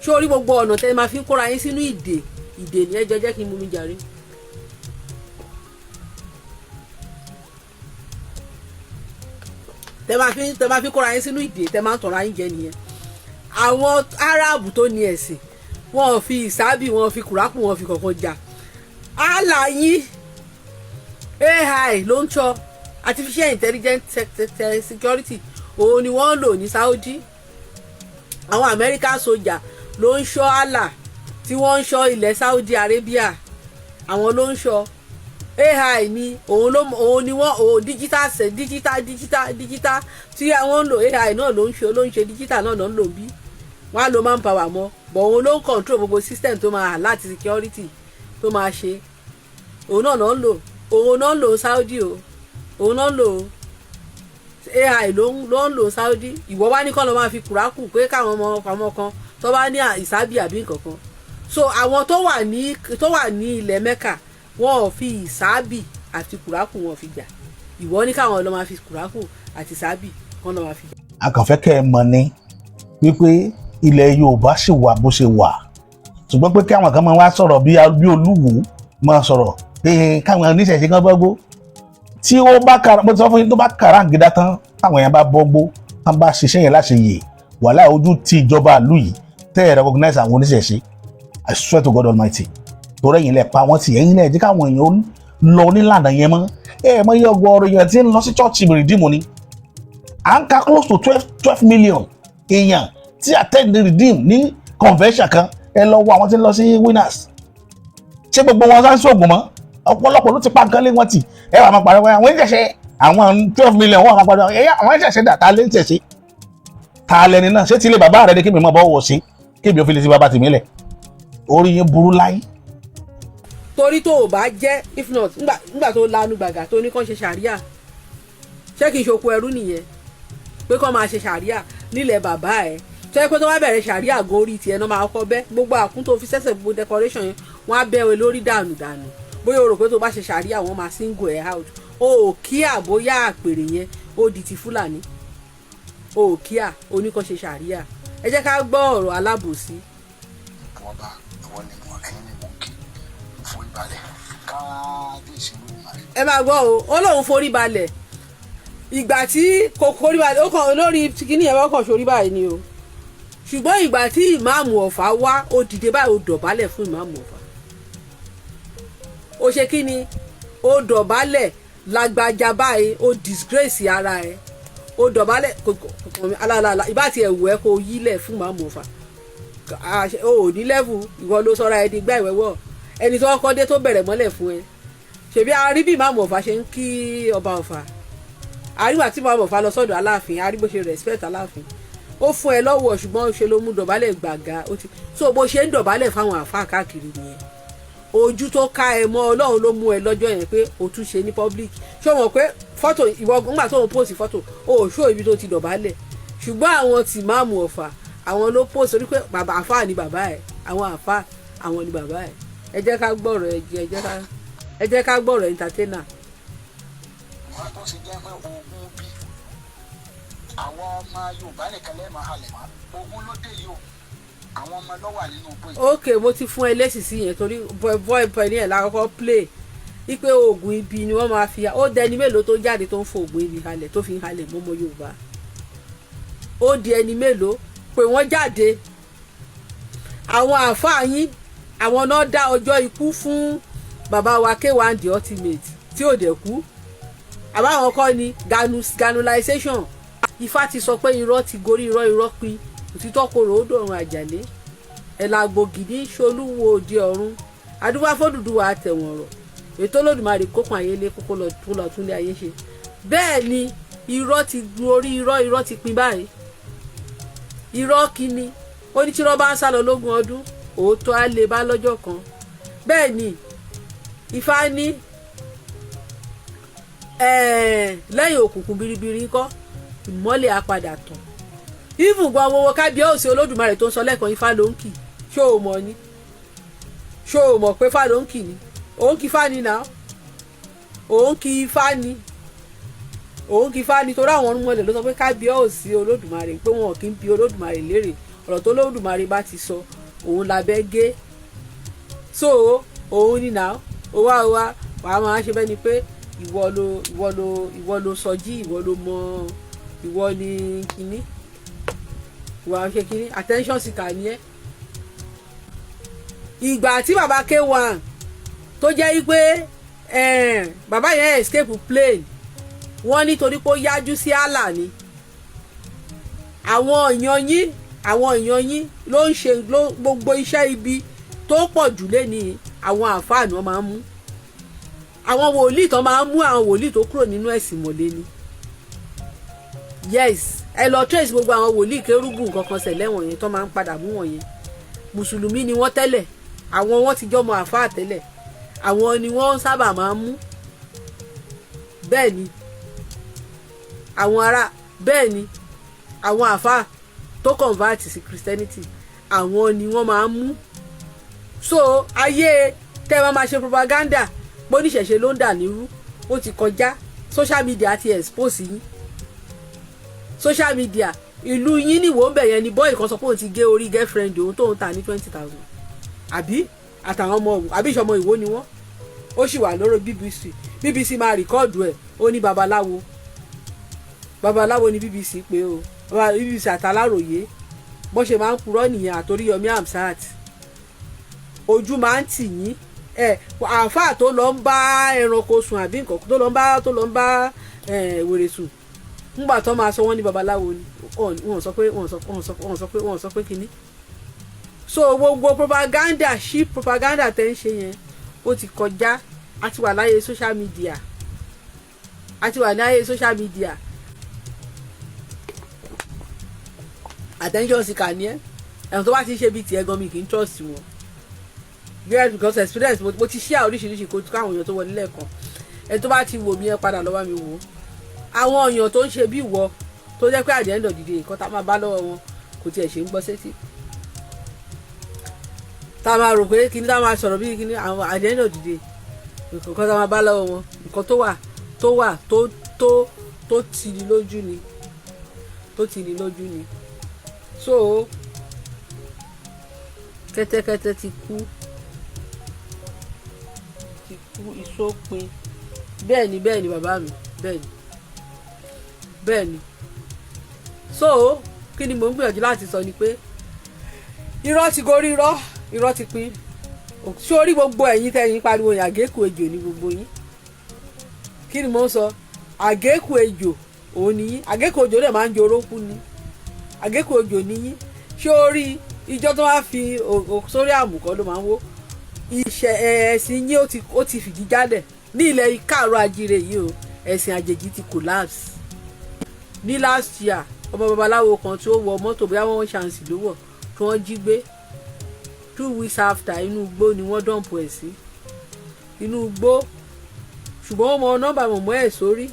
ṣé orí gbogbo ọ̀nà tẹ́ máa fi ń kóra yín sínú ìdè ní ẹjọ́ jẹ́ kí n mú mi jàre. tẹ́ máa fi kóra yín sínú ìdè tẹ́ máa ń tọ̀ra yín jẹ nìyẹn àwọn aráàbù tó ní ẹ̀sìn wọn fi ìsábì wọn fi kùrákù wọn fi kọ̀ọ̀kan jà àlàyé AI ló ń sọ artificial intelligence security òun ni wọ́n ń lò ní Saudi àwọn American soldier ló ń ṣọ́ àlà tí wọ́n ń ṣọ́ ilẹ̀ Saudi Arabia àwọn ló ń ṣọ́ AI ni òun ni wọ́n digital tí àwọn ń lò AI náà ló ń ṣe digital náà ló ń lò bí wọ́n á lo manpower mọ́ bọ̀ òun ló ń control gbogbo system tó máa láti security tó máa ṣe òun náà ń lò Saudi o òun náà ń lò AI ló ń lò Saudi ìwọ wá ní kọ́ ló máa fi kùrákù pé káwọn ọmọ kan tó bá ní ìsábì àbí nǹkan kan so àwọn tó wà ní ilẹ̀ Mẹ́kà wọn ò fi ìsábì àti kùrákù wọn fi jà ìwọ ní káwọn ló máa fi kùrákù àti ìsábì kan ló máa fi jà. a kàn fẹ́ kẹ́ ẹ mọ̀ ni wípé ilẹ̀ Yorùbá sì wà bó ṣe wà ṣùgbọ́n pé káwọn kan máa wá sọ̀rọ̀ bí Olúwo máa sọ̀rọ̀ pé káwọn oníṣẹ̀ṣe kan bọ́gbó tí ó bá kàrà mo ti sọ fún yín tó bá kàrà gidá tán táwọn èèyàn bá bọ́gbó tán bá ṣiṣẹ́ yẹn láṣẹ yè wàhálà ojú tí ìjọba ìlú yìí tẹ́ ẹ̀ recognize àwọn oníṣẹ̀ṣe I swear to God Almighty torí ẹ̀yin lẹ̀ pa wọ́n tì ẹ̀yin lẹ̀ jẹ́ káwọn èèyàn lọ nílànà yẹn mọ́ mọ iye ọgọ́rọ̀ èèyàn tí ń lọ sí chọ́ọ̀chì rìdíìmù ni à ń ka close to 12 million èèyàn tí attend the redeem ní convention kan ẹ lọ wo àwọn tí ń lọ sí winners ṣé gbogbo wọn sá ń ṣoògùn mọ́ ọ̀pọ̀lọpọ̀ ló ti pa nǹkan lé wọn tì ẹ wà máa pariwo àwọn ìṣẹ̀ṣe àwọn 12 million wọn máa pariwo àwọn ìṣẹ̀ṣe dà ta lé ń ṣẹ̀ṣe ta lẹni náà ṣé tí ilé bàbá rẹ ni kí mi mọ̀ bọ́ wọ̀ sí kí mi ò fi lè ti bàbá tì mí lẹ̀ orí yín burú láyé. torí tó o bá jẹ́ if not nígbà tó lanu gbàgà tó ní kàn ṣe ṣàríà ṣé kì í ṣoko ẹrú nìyẹn pé kàn máa ṣe ṣàríà nílẹ̀ bàbá ẹ̀ tó yẹ pé tó wá bẹ̀rẹ̀ ṣàríà gan orí tiẹ̀ náà máa kọ́ bẹ́ gbogbo àkún tó fi sẹ́sẹ̀ gbogbo decoration yẹn wọ́n á bẹ́ẹ̀ lórí dànù bóyá o rò pé tó bá ṣe ṣàríà wọ́n máa single ẹ̀ out o ò kíà bóyá àpèrè yẹn ó di ti Fúlàní o ò kíà oníkan ṣe ṣàríà ẹ jẹ́ ká gbọ́ ọ̀rọ̀ alábòsí. ọba ìwọ ni mo ẹyin ni mo kí fún ìbàlẹ̀ káàdìsí ló máa rí. ẹ máa gbọ́ o ó lóun forí balẹ̀ ìgbà tí kò forí balẹ̀ ó kàn lórí kíní yẹn wọ́n kàn sórí báyìí ni o ṣùgbọ́n ìgbà tí ìmáàmù Ọ̀fà wá ó dìde báyìí ó dọ̀bálẹ̀ fún ìmáàmù Ọ̀fà. ó ṣe kí ni ó dọ̀bálẹ̀ lágbájá báyìí ó disgrace ara ẹ̀ ó dọ̀bálẹ̀ alálàlà ìbá ti ẹ̀wù ẹ̀ kó yílẹ̀ fún ìmáàmù Ọ̀fà. o ò ní level ìwọ ló sọra ẹ di gbá ìwẹ́wọ́ ẹni tó kọ́ dé tó bẹ̀rẹ̀ mọ́lẹ̀ fún ẹ. ṣèbí arí bí ìmáàmù Ọ̀fà ṣe ń kí ọba Ọ̀fà àríwá tí ìmáàmù Ọ̀fà lọ sọ́dọ̀ Aláàfin àrí bó ṣe respect Aláàfin ó fún ẹ lọ́wọ́ ṣùgbọ́n ṣe ló mú dọ̀bálẹ̀ gbàgà ó ti so bó ṣe ń dọ̀bálẹ̀ fáwọn àfáà káàkiri nìyẹn ojú tó ká ẹ mọ́ Ọlọ́run ló mú ẹ lọ́jọ́ yẹn pé o tún ṣe ní public ṣé o mọ̀ pé fọ́tò ìwọ ńgbà tó ń post fọ́tò o ò ṣó ibi tó ti dọ̀bálẹ̀ ṣùgbọ́n àwọn tí ìmáàmù Ọ̀fà àwọn ló post orí pé bàbá àfáà ni bàbá ẹ àwọn àfáà àwọn ni bàbá ẹ ẹ jẹ́ ká gbọ́rọ̀ ẹ jẹ́ ká gbọ́rọ̀ entertainer. wọ́n tó ṣe jẹ́ pé ogun bí àwọn ọmọ Yorùbá nìkan lẹ́ẹ̀mọ́ halẹ̀ mọ́ ogun ló dé yìí o àwọn ọmọ ló wà nínú igbó yìí. ok mo ti fún ẹ lésì sí yẹn torí boy ní ẹ̀ lákọ́kọ́ play wípé oògùn ibi ni wọ́n máa fi ó dẹni mélòó tó jáde tó ń fo oògùn ibi halẹ̀ tó fi ń halẹ̀ mọ́mọ́ Yorùbá ó di ẹni mélòó pé wọ́n jáde àwọn àáfàá yín àwọn náà dá ọjọ́ ikú fún bàbá wa K1 the ultimate tí ò dẹ̀ kú àbáwọn kọ́ ni granulization Ifá ti sọ pé irọ́ ti gorí irọ́ pin òtítọ́ korò ó dọ̀run àjàlé ẹ̀làgbò gidi ṣolúwo òde ọ̀run adúbá fọ́dùdúwà àtẹ̀wọ̀n ọ̀rọ̀ ètò Olódùmarè kókun ayélé kókó lọ túnlé ayé ṣe bẹ́ẹ̀ ni irọ́ ti gorí irọ́ ti pin báyìí irọ́ kíni ó ní tí irọ́ bá ń sálọ lógún ọdún òótọ́ á lè bá lọ́jọ́ kan bẹ́ẹ̀ ni Ifá ní lẹ́yìn òkùnkùn biribiri ńkọ́ ìmọ́lẹ̀ á padà tàn even gan owó kábíyèsí Olódùmarè tó ń sọ lẹ́ẹ̀kan Ifá ló ń kì ṣó o mọ̀ ni ṣó o mọ̀ pé Ifá ló ń kì ni òun kì Ifá ni náà òun kì Ifá ni òun kì Ifá ni torí àwọn ọ̀rúnmọ̀lẹ̀ ló sọ pé kábíyèsí Olódùmarè pé wọn kì í bi Olódùmarè léèrè ọ̀rọ̀ tó Olódùmarè bá ti sọ òun labẹ́ gé so òun ni náà ó wá wàá máa ṣe bẹ́ẹ̀ ni pé ìwọ ló sọjí ìwọ ló mọ ìwọ ni kíní ìwà ṣe kíní attention seeker ni ẹ. ìgbà tí bàbá K1 tó jẹ́ pé bàbá yẹn escape plane wọ́n nítorí pé ó yájú sí Allah ni àwọn èèyàn yín ló ń ṣe gbogbo iṣẹ́ ibi tó pọ̀ jù lé ní àwọn àfáà ni wọ́n máa ń mú àwọn wòlíì tó máa ń mú àwọn wòlíì tó kúrò nínú ẹ̀sìn mọ̀lẹ́ ni yes ẹ lọ trace gbogbo àwọn wòlíì kérúbù nǹkan kan ṣẹlẹ̀ wọ̀nyẹn tó máa ń padà mú wọ̀nyẹn mùsùlùmí ni wọ́n tẹ́lẹ̀ àwọn wọ́n ti jọmọ àfáà tẹ́lẹ̀ àwọn ni wọ́n sábà máa ń mú bẹ́ẹ̀ ni àwọn àfáà tó convert sí Christianity àwọn ni wọ́n máa ń mú so ayé tẹ́ ẹ máa ṣe propaganda bóníṣẹ̀ṣe ló ń dà nírú ó ti kọjá social media ti expose yín social media ìlú yín níwò ń bẹ̀ yẹn ni bọ́ọ̀ì kan sọ pé òun ti gé orí girlfriend òun tóun tà ní 20,000 àbí àtàwọn ọmọ òun àbí ìṣọmọ ìwó ni wọ́n ó sì wà lórí BBC máa rìkọ́ọ̀dù ẹ̀ ó ní babaláwo ni BBC pé o BBC àtàláròyé bó ṣe máa ń purọ́ nìyẹn àtòrí Yomi Amsat ojú máa ń tì yín àáfàá tó lọ ń bá ẹranko sùn àbí nǹkan tó lọ ń bá wèrè sùn ńgbà tó máa sọ wọ́n ní babaláwo ni wọ́n sọ pé kínní so gbogbo propaganda ship propaganda tẹ́ ń ṣe yẹn ó ti kọjá a ti wà láyé social media attention seeker ni ẹ̀hún tó bá ti ṣe bíi tiẹ̀ gan mi kì í trust wọn yes because experience mo ti share oríṣiríṣi kó káwọn èèyàn tó wọlé lẹ́ẹ̀kan ẹ tó bá ti wò mí ẹ padà lọ bá mi wò ó àwọn èèyàn tó ń ṣe bí ìwọ tó jẹ́ pé àdéhùn dọ̀dìdì nǹkan tá a máa bá lọ́wọ́ wọn kò tiẹ̀ ṣe ń gbọ́ sétí tá a máa rò pé kíní tá a máa sọ̀rọ̀ bí kíní àwọn àdéhùn dọ̀dìdì nǹkan tá a máa bá lọ́wọ́ wọn nǹkan tó tì ní lójú ni so kẹ́tẹ́kẹ́tẹ́ ti kú ìsópin bẹ́ẹ̀ ni bàbá mi bẹ́ẹ̀ ni so kí ni mò ń gbìyànjú láti sọ ni pé irọ́ ti gorí irọ́ ti pín sórí gbogbo ẹ̀yin tẹ̀yin pariwo yẹn àgékù ejò ní gbogbo yín kí ni mo ń sọ àgékù ejò òun ni yín àgékù ejò dẹ̀ máa ń joró kú ni àgékù ejò ni yín sórí ìjọ tó wá fi sórí àmùkọ́ ló máa ń wó ẹ̀sìn yín ó ti fìdí jálẹ̀ ní ilẹ̀ káàárọ̀ ajíire yìí o ẹ̀sìn àjèjì ti collapse ní last year ọmọ babaláwo kan tí ó wọ mọ́tò bóyá wọ́n ṣàǹsì ló wọ̀ tí wọ́n jí gbé 2 weeks after inú igbó ni wọ́n dọ̀m̀pù ẹ̀ sí inú igbó ṣùgbọ́n wọ́n mọ nọ́mbà mọ̀mọ́ ẹ̀ sórí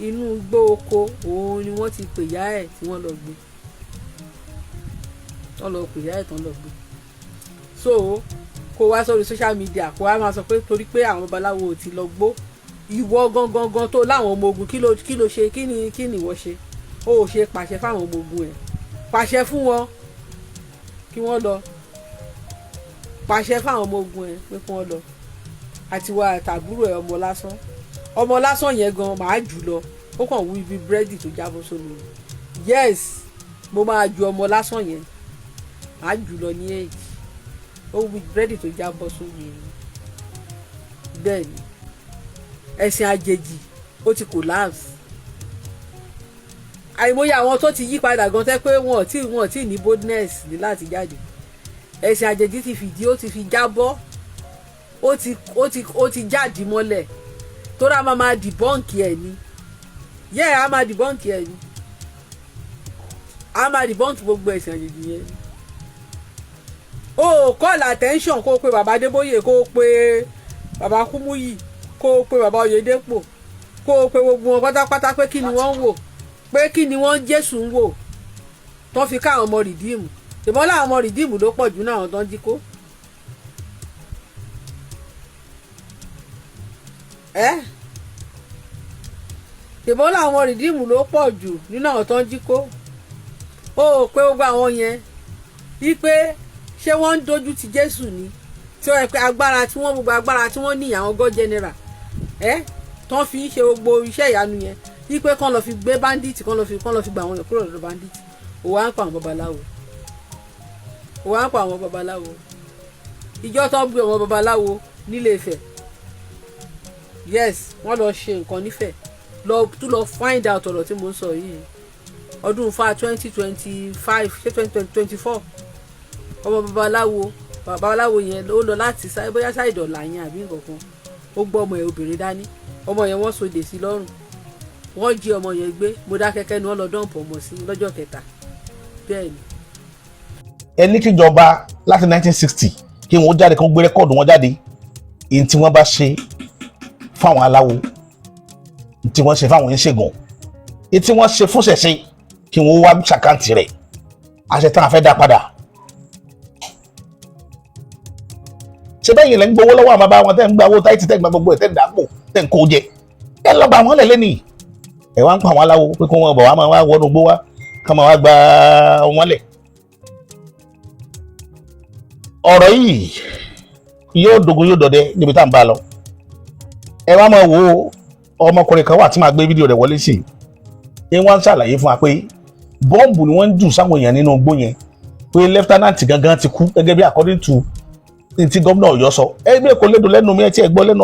inú igbó oko òun ni wọ́n ti pè yá ẹ̀ tí wọ́n lọ gbé tán lọ gbé so kó wá sórí social media kó wá máa sọ pé torí pé àwọn babaláwo ò ti lọ gbó ìwọ gangan tó láwọn ọmọ ogun kí ló ṣe kí ni ìwọ ṣe ó ṣe pàṣẹ fáwọn ọmọ ogun ẹ̀ pàṣẹ fún wọn kí wọ́n lọ pàṣẹ fáwọn ọmọ ogun ẹ̀ pé kí wọ́n lọ àti wá àtàbúrò ẹ̀ ọmọ lásán yẹn gan máa jù lọ ó kàn wú ibi búrẹ́dì tó jábọ́ sómi yes mo máa ju ọmọ lásán yẹn máa jù lọ ní èjì ó wú búrẹ́dì tó jábọ́ sómi bẹ́ẹ̀ ni ẹ̀sìn àjèjì ó ti collapse àìmọye àwọn tó ti yí padà gan tẹ́ pé wọn ò tí ní boldness ní láti jáde ẹ̀sìn àjèjì ti fìdí ó ti fi jábọ́ ó ti jáde mọ́lẹ̀ tó rà máa dìbọ́ǹkì ẹ̀ ni a máa dìbọ́ǹkì ẹ̀ ni a máa dìbọ́ǹkì gbogbo ẹ̀sìn àjèjì yẹn ni o call attention kó o pe bàbá Adébóyè kó o pe bàbá Kúmúyì kó o pe bàbá Oyèdépò kó o pe gbogbo wọn pátápátá pé kí ni wọ́n ń wò pé kí ni wọ́n Jésù ń wò tó fi káwọn ọmọ rìdíìmù ìbọn láwọn ọmọ rìdíìmù ló pọ̀ jù náà àwọn tó ń jí kó ìbọn láwọn ọmọ rìdíìmù ló pọ̀ jù nínú àwọn tó ń jí kó ó pé gbogbo àwọn yẹn wípé ṣé wọ́n ń dojú ti Jésù ni tí ó yẹ pé gbogbo agbára tí wọ́n ní àwọn God general tó fi ń ṣe gbogbo iṣẹ́ ìyanu yẹn wípé kán lọ fi gbé bandit kán lọ fi gba àwọn èèyàn kúrò lọ́dọ̀ bandit òwò à ń pa àwọn babaláwo ìjọ tó ń gbé àwọn babaláwo nílé Ifẹ̀ yes wọ́n lọ ṣe nǹkan nífẹ̀ lọ find out ọ̀rọ̀ tí mo ń sọ yìí ọdún fa 2025 ṣé 2024 ọmọ babaláwo yẹn ó lọ láti bóyá ṣáìdọ̀là yẹn àbí nǹkan kan ó gbọ́ ọmọ ẹ̀ obìnrin dání ọmọ yẹn wọ́n sòdè sí lọ́rùn wọ́n jí ọmọ yẹn gbé Mọdákẹ́kẹ́ ni wọ́n lọ dọ̀m̀pù ọmọ sí lọ́jọ́ kẹta bẹ́ẹ̀ ni. ẹ ní kíjọba láti 1960 kí wọ́n jáde kí wọ́n gbé rẹ́kọ̀dù wọn jáde èyí tí wọ́n bá ṣe fáwọn aláwo tí wọ́n ṣe fáwọn oníṣègùn èyí tí wọ́n ṣe fún ṣẹ̀ṣẹ̀ kí wọ́n wá ṣàkáǹtì rẹ̀ àṣẹ tán àfẹ́ dá padà. ṣé bẹ́ẹ̀ yìí lẹ́ ń gbowó lọ́wọ́ àmọ́ bá wọn tẹ́ ń gba owó táìtì tẹ́ ń gba gbogbo ẹ̀ tẹ́ ń dàpọ̀ tẹ́ ń kó jẹ ẹ lọ bá wọn lẹ̀ lẹ́nìí ẹ wá ń pa àwọn aláwo pé kí wọ́n bọ̀ wá máa wá wọnú gbó wá ká máa wá gba wọn lẹ̀. ọ̀rọ̀ yìí yóò dogun yóò dọdẹ níbi tá à ń bá a lọ. ẹ wá máa wo ọmọkùnrin kan wà tí màá gbé fídíò rẹ̀ wọlé sí i wọ́n ń ṣàlàyé fún wa pé bọ́ǹbù ni wọ́n ń jù sáwọn èèyàn nínú igbó yẹn pé lẹ́fítánàtì gangan ti kú gẹ́gẹ́ bí according to ti gómìnà Ọ̀yọ́ sọ ẹgbẹ́ kò lédò lẹ́nu mi ẹ tí ẹ gbọ́ lẹ́nu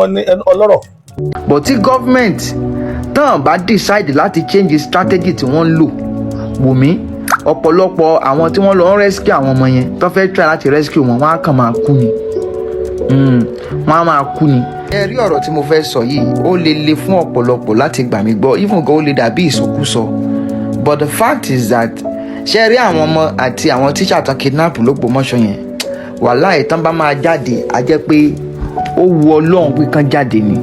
ọlọ́rọ̀. but tí gọ́fìmẹ̀ntì tán bá decide láti change strategy tí wọ́n ń lò wò mí ọ̀pọ̀lọpọ̀ àwọn tí wọ́n lọ ń rescue àwọn ọmọ yẹn tó fẹ́ try láti rescue wọn wọ́n á kàn máa kú ni wọ́n á máa kú ni. ẹ rí ọ̀rọ̀ tí mo fẹ́ sọ yìí ó lè le fún ọ̀pọ̀lọpọ̀ láti gbà mí gbọ́ even gan ó lè dàbí ìsọkúsọ but the fact is that ṣe rí àwọn ọmọ àti àwọn tíṣà tán kidnap l'Ógbómọ̀ṣọ́ yẹn wàláhì tán bá máa jáde á jẹ́ pé ó wu Ọlọ́run pé kán jáde ni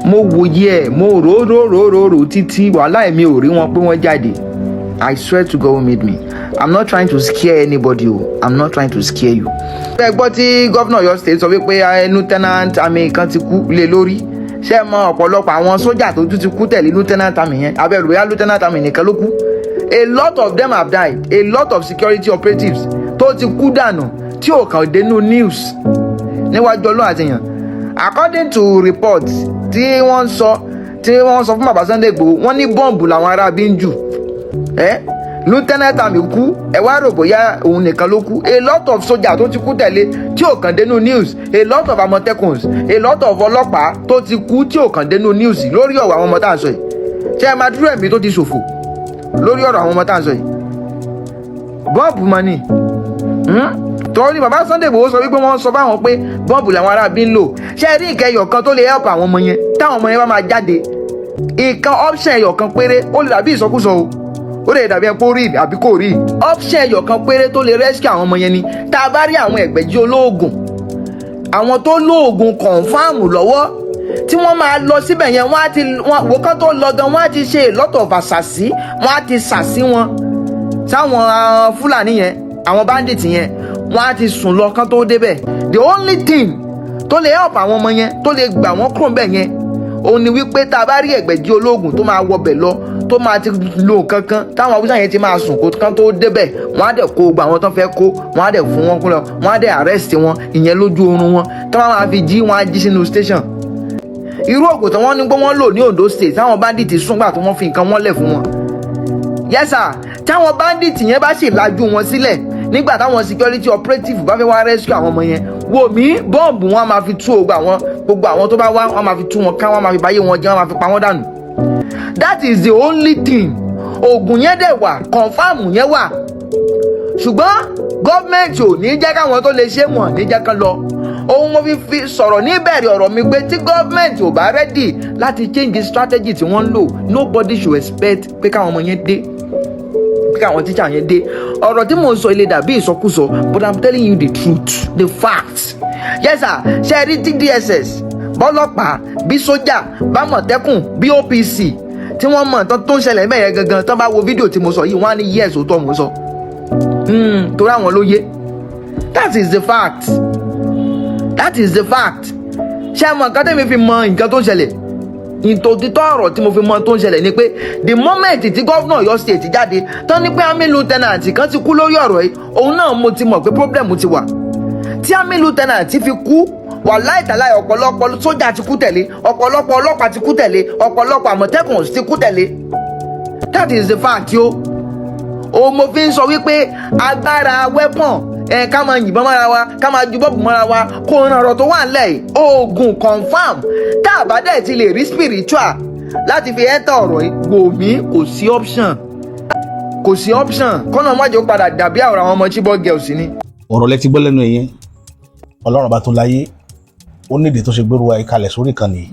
mo wòye ẹ̀ mo rò títí wàláhì mi ò rí wọn pé wọ́n jáde. I swear to God who made me. I'm not trying to scare anybody o. I'm not trying to scare you. ẹ gbọ́ tí gómìnà Ọ̀yọ́ state sọ wípé lieutenant army kan ti kú lé lórí ṣé mọ ọ̀pọ̀lọpọ̀ àwọn sójà tó tún ti kú tẹ̀lé lieutenant army yẹn abẹ́rù bóyá lieutenant army nìkan ló kú. A lot of them have died. A lot of security operatives tó ti kú dànù tí ò kàn dénú news níwájú Ọlọ́run àtìyàn. According to reports tí wọ́n sọ fún bàbá Sunday Igboho wọ́n ní bọ́ǹbù làwọn ará bí ń jù lieutenant àmì kú ẹ wá rò bóyá òun nìkan ló kú. A lot of soldiers tó ti kú tẹ̀lé tí ò kàn dénú news, a lot of àmọ̀tẹ́kùns, a lot of ọlọ́pàá tó ti kú tí ò kàn dénú news lórí ọ̀rọ̀ àwọn ọmọ tá à ń sọ yìí. ṣé ẹ máa dúró ẹ̀mí tó ti ṣòfò lórí ọ̀rọ̀ àwọn ọmọ tá à ń sọ yìí? bọ́ọ̀bù mọ́ ni torí bàbá Sunday Igboho sọ wípé wọ́n sọ fáwọn pé bọ́ọ̀bù làwọn ará bí ń lò. ṣé ẹ rí ìkẹ́ ẹyọ kan tó lè help àwọn ọmọ yẹn táwọn ọmọ yẹn bá máa jáde? ìkan option ẹyọ kan péré ó lè dàbí ìsọkúsọ o, ó lè dàbí ẹpó rí àbí kò rí. option ẹyọ kan péré tó lè rescue àwọn ọmọ yẹn ni tá a bá rí àwọn ẹgbẹ̀jì olóògùn, àwọn tó lóògùn confam lọ́wọ́ tí wọ́n máa lọ síbẹ̀ yẹn, wọ́n á ti wò kán tó lọ gan, wọ́n á ti ṣe a lot of àṣàsí, wọ́n á ti ṣàsí wọn sáwọn Fúlàní yẹn, àwọn bandit yẹn, wọ́n á ti sùn lọ kán tó débẹ̀. The only thing tó lè help àwọn ọmọ yẹn, tó lè gbà wọ́n kúrò ńbẹ̀ yẹn, òun ni wípé tá a bá rí ẹgbẹ̀jì olóògùn tó máa wọbẹ̀ lọ, tó máa ti lo nǹkan kan táwọn Haúsá yẹn ti máa sùn kó kán tó débẹ̀, wọ́n á dẹ̀ kó gba àwọn tó fẹ́ kó, wọ́n á dẹ̀ fún wọn kúrò, wọ́n á dẹ̀ arrest wọn, ìyẹn lójú oorun wọn, tó máa fi jí, wọ́n á jí sínú station. irú ògùn tí wọ́n ní pé wọ́n lò ní Ondo State táwọn bandit sún gbà tó wọ́n fi nǹkan wọ́n lẹ̀ fún wọn. yes sir, táwọn bandit yẹn bá sì lajú wọn sílẹ̀ nígbà táwọn security operative bá fẹ́ wá rescue àwọn ọmọ yẹn, wò mí bọ́ọ̀bù wọn máa fi tú gbogbo àwọn tó bá wá, wọn máa fi tú wọn ká, wọn máa fi báyé wọn jẹ́, wọn máa fi pa wọ́n dànù. that is the only thing. oògùn yẹn dẹ̀ wà, confam yẹn wà, ṣùgbọ́n gọ́ọ̀mẹ̀ntì ò ní jẹ́ káwọn tó lè ṣe wọ́n ní jẹ́ kán lọ. ohun mo fi sọ̀rọ̀ níbẹ̀rẹ̀ ọ̀rọ̀ mi pé tí gọ́ọ̀mẹ̀ntì ò bá rẹ́dì láti change strategy tí wọ́n ń lò, nobody should expect pé káwọn ọmọ yẹn dé, pé káwọn teacher yẹn dé. ọ̀rọ̀ tí mò ń sọ ilé dàbí ìsọkúsọ, but I'm telling you the truth, the facts. yes sir, ṣe rí tí DSS, bọ́lọ́pàá, bí sójà, bámọ̀tẹ́kùn, bí OPC tí wọ́n mọ̀ tán tó ń ṣẹlẹ̀ mẹ́yẹn gangan, tán bá wo fídíò tí mo sọ yìí, wọ́n á ní yes òótọ́ mo sọ. torí àwọn ló yé. that is the fact. that is the fact. ṣé àmọ́ nǹkan tẹ́mi fi mọ nǹkan tó ń ṣẹlẹ̀, ìtòtítọ́ ọ̀rọ̀ tí mo fi mọ tó ń ṣẹlẹ̀ ni pé the moment tí gọ́vnà Ọ̀yọ́ state jáde tán ní pé army lieutenant kan ti kú lórí ọ̀rọ̀ yìí, òun náà mo ti mọ̀ pé problem ti wà. tí army lieutenant fi kú, wàláì tàláì ọ̀pọ̀lọpọ̀ sójà ti kú tẹ̀lé, ọ̀pọ̀lọpọ̀ ọlọ́pàá ti kú tẹ̀lé, ọ̀pọ̀lọpọ̀ àmọ̀tẹ́kùn ti kú tẹ̀lé. that is the fact yo. òun mo fi ń sọ wípé agbára weapon ká máa yìnbọn mọ́ra wa, ká máa ju bọ́ọ̀bù mọ́ra wa, kò ràn ọ̀rọ̀ tó wà nílẹ̀ yìí. oògùn confam tá a bá dẹ̀ ti lè rí spiritual láti fi ẹ́ńtà ọ̀rọ̀ yìí, gbòmí kò sí option, kò sí option. kọ́nà májò padà dàbí àwọn ọmọ Chibok girls ni. ọ̀rọ̀ lẹ ti gbọ́ lẹ́nu ẹ̀yẹn. Ọlọ́run bá tó láyé, ó nídìí tó ṣe gbérù wa ìkalẹ̀ sórí kan nìyí.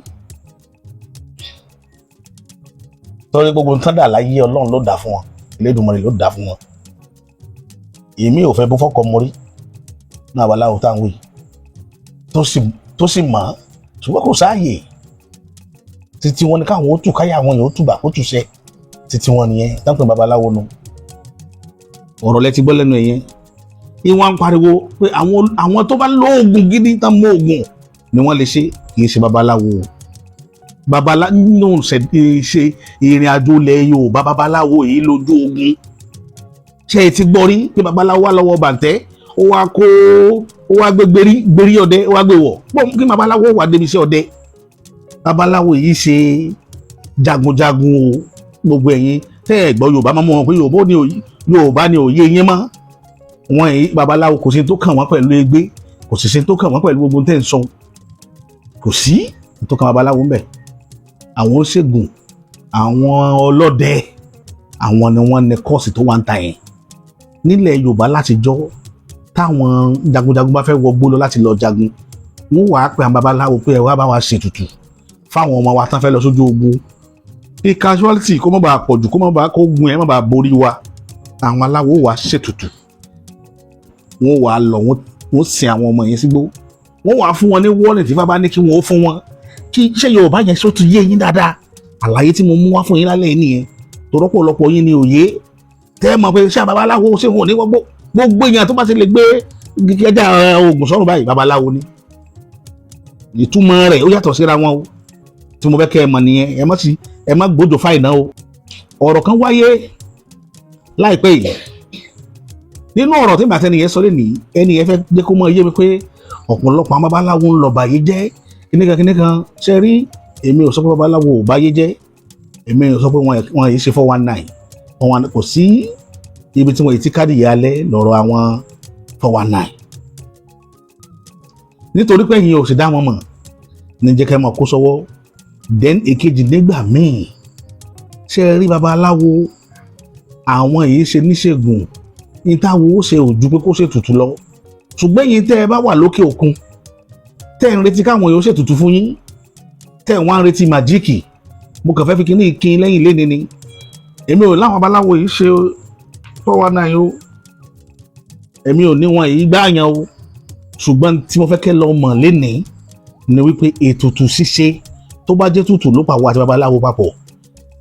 torí gbogbo nǹkan dà láyé Ọlọ́run ló dá fún wọn, Elédùmarè ló dá fún wọn. èmi ò fẹ́ bó fọ́kọ mọ́rí náà wà láwùjọ táwọn yìí tó sì mọ̀, ṣùgbọ́n kò sáàyè. títí wọn ni káwọn ó tù káyà àwọn èèyàn ó tùbà kó tùṣẹ́, títí wọn nìyẹn dáńpẹ́ babaláwo nu. ọ̀rọ̀ lẹ ti gbọ́ lẹ́nu ẹ̀yẹn. ìwọ̀n ń pariwo pé àwọn tó bá lóògùn gidi tán mọ́ ògùn ni wọ́n lè ṣe, kì í ṣe babaláwo. babaláwo ṣe ìrìn àjò ilẹ̀ Yorùbá, babaláwo yìí lójú ogun. ṣé ẹ ti gbọ́ rí pé babaláwo wà lọ́wọ́ bàǹtẹ́, ó wá gbé gbérí ọdẹ, ó wá gbé wọ̀ pọ̀ kí babaláwo wà débi iṣẹ́ ọdẹ. babaláwo yìí ṣe jagunjagun o. gbogbo ẹ̀yin tẹ́ ẹ̀ gbọ́ Yorùbá máa mọ̀ wọn pé Yorùbá ni òye yín mọ́. wọn yìí babaláwo kò sí tó kàn wọ́n pẹ̀lú egbé, kò sì sí tó kàn wọ́n pẹ̀lú gbogbo tẹ́ ń sọ, kò sí tó kàn babaláwo ń bẹ̀. àwọn oṣègùn, àwọn ọlọ́dẹ, àwọn ni wọ́n ní kọ́ọ̀sì tó wà ń ta yẹn nílẹ̀ Yorùbá látijọ́. táwọn jagunjagun bá fẹ́ wọgbó lọ láti lọ jagun, wọ́n wàá pè àwọn babaláwo pé ẹ wá bá wa ṣètùtù fáwọn ọmọ wa tán fẹ́ lọ sójú ogun. bí casualty kó má bàa pọ̀jù, kó má bàa kó gun ẹ̀ má bàa borí wa, àwọn aláwo wàá ṣètùtù. wọ́n wàá lọ, wọ́n sin àwọn ọmọ yẹn sígbó, wọ́n wàá fún wọn ní wọ́ọ̀lì tí bàbá ní kí wọ́n ó fún wọn. kí iṣẹ́ Yorùbá yẹn sọ ti yé yín dáadáa. àlàyé tí mo mú wá fún yín lálẹ́ yìí nìyẹn. torọ́pọ̀lọpọ̀ yín ni òye tẹ́ ẹ mọ̀ pé ṣé babaláwo ṣé wọn ò ní gbogbo èèyàn tó bá ti lè gbé ẹja oògùn sọ́run báyìí babaláwo ni. ìtumọ̀ rẹ̀ ó yàtọ̀ síra wọn o. tí mo fẹ́ kẹ́ ẹ mọ̀ nìyẹn, ẹ má gbódò fáìná o. ọ̀rọ̀ kan wáyé láìpẹ́ yìí nínú ọ̀rọ̀ tí bàtẹ́ nìyẹn sọ lé ní ẹni yẹn fẹ́ jẹ́ kó mọ̀ yé mi pé ọ̀pọ̀lọpọ̀ àwọn babaláwo ń lọ bàyé jẹ́ kíníkan ṣe rí. èmi ò sọ pé babaláwo ò báyé jẹ́, èmi ò sọ pé wọn yìí ṣe 419 kò sí ibi tí wọ́n ti káàdì yálẹ̀ lọ́rọ̀ àwọn 419 nítorí pé ẹ̀yin ò sì dá wọn mọ̀ ní jẹ́ kẹ́ mọ̀ kó sọ́wọ́. Then èkejì nígbà míì ṣe rí babaláwo àwọn èyí ṣe níṣègùn ní táwo ó ṣe òjú pé kó ṣe tutù lọ ṣùgbọ́n ẹ̀yin tẹ́ ẹ bá wà lókè òkun tẹ́ ẹ ń retí káwọn èèyàn ṣètùtù fún yín tẹ́ ẹ wá ń retí màjíìkì mo kàn fẹ́ fi kíní ìkin lẹ́yìn léni ni èmi ò láwọn babaláwo yìí ṣe 419 o èmi ò ní wọn yìí gbáàyàn o ṣùgbọ́n tí mo fẹ́ kẹ́ lọ mọ̀ lénìí ni wípé ètùtù ṣíṣe tó bá jẹ́ tutù ló pàwọ́ àti babaláwo papọ̀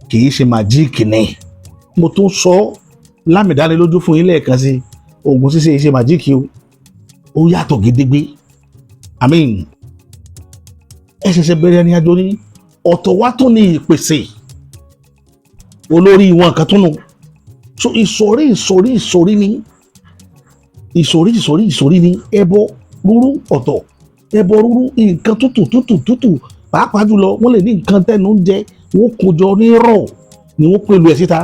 kì í ṣe màjíìkì ni mo tún sọ lámìdánilójú fún yín lẹ́ẹ̀kan sí oògùn ṣíṣe ṣe màjíìkì o ó yàtọ̀ gédégbé ẹ ṣẹ̀ṣẹ̀ bẹ̀rẹ̀ ní àjò ní ọ̀tọ̀ wá tó ní ìpèsè olórí wọn kan tó nù so ìsọ̀rí ni ìsọ̀rí ni ẹbọ rúrú ọ̀tọ̀ ẹbọ rúrú nǹkan tútù pàápàá jùlọ wọ́n lè ní nǹkan tẹ́nu ń jẹ wọ́n kójọ ní rọ̀ ni wọ́n pẹ̀lú ẹ̀ síta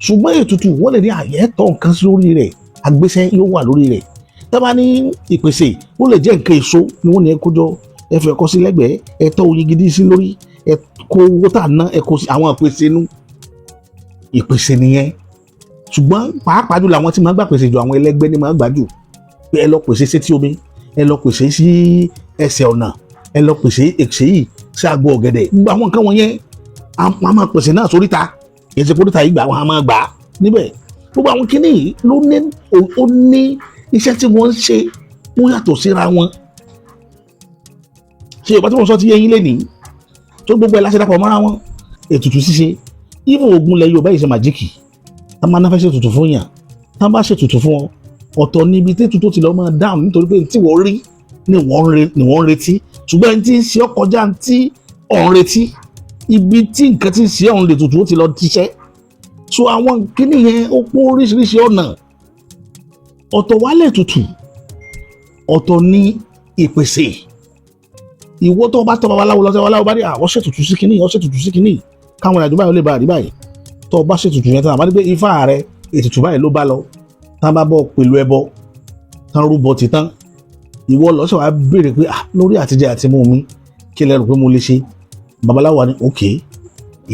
ṣùgbọ́n ètùtù wọ́n lè ní àyẹ́tọ̀ nǹkan sí lórí rẹ̀ agbésẹ́ yóò wà lórí rẹ̀ tábà ní ìpèsè ó lè jẹ́ nǹkan èso ni wọ́n ní ẹ kójọ ẹ fẹ́ kọ́ sí lẹ́gbẹ̀ẹ́ ẹ tọ́ oyin gidi sí lórí ẹ kó owó tà ná ẹ kó sí àwọn ìpèsè inú ìpèsè nìyẹn ṣùgbọ́n pàápàá jùlọ àwọn tí máa gbà pèsè jù àwọn ẹlẹ́gbẹ́ ni máa gbà jù pé ẹ lọ pèsè sétí omi ẹ lọ pèsè sí ẹsẹ̀ ọ̀nà ẹ lọ pèsè èsè yìí sí àgbo ọ̀gẹ̀dẹ̀ gbogbo àwọn nǹkan wọ̀nyẹn a máa pèsè náà sóríta èsì kóríta yìí gbà wọn a máa gbà á níbẹ̀ gbogbo àwọn kinní yìí ó ní iṣẹ́ tí wọ́n ń ṣe wọ́n yàtọ̀ síra wọn ṣe Yorùbá tí wọ́n sọ ti yẹ yín lénìí tó gbogbo ẹ̀ láṣẹ dàpọ̀ mọ́ra wọn ètùtù ṣíṣe ìfọ̀ ogun lẹ Yorùbá yìí ṣe màjíìkì tá máa náfẹ́ ṣe ètùtù fún yàn tá bá ṣe ètùtù fún ọ ọ̀tọ̀ níbi tí ètùtù ti lọ máa dáhùn nítorí pé tí wọ́n rí ni wọ́n ń retí ṣùgbọ́n ẹni tí ń ṣe ọkọjá tí ọ̀n retí ibi tí nǹkan tí ń ṣe ọ̀n lè tutù ó ti lọ tíṣẹ́ so àwọn kíní yẹn ó pọ̀ oríṣiríṣi ọ̀nà ọ̀tọ̀ wálé tutù ọ̀tọ̀ ní ìpèsè ìwọ tó bá tọ́ babaláwo lọ́sẹ̀ babaláwo bá ní àwọn ṣètùtù sí kíní ọ̀ṣẹ̀ tutù sí kíní káwọn ìrìnàjò báyìí ó lè bá rí báyìí tó bá ṣètùtù yẹn tán àbá ní pé ifá rẹ ètùtù báyìí ló bá lọ tán bá bọ̀ pẹ̀lú ẹbọ tán rúbọ ti tán ìwọ lọ́sẹ̀ wàá béèrè pé lórí àtijẹ àti mú mi kí lẹ rò pé mo lè ṣe babaláwo wa ní òkè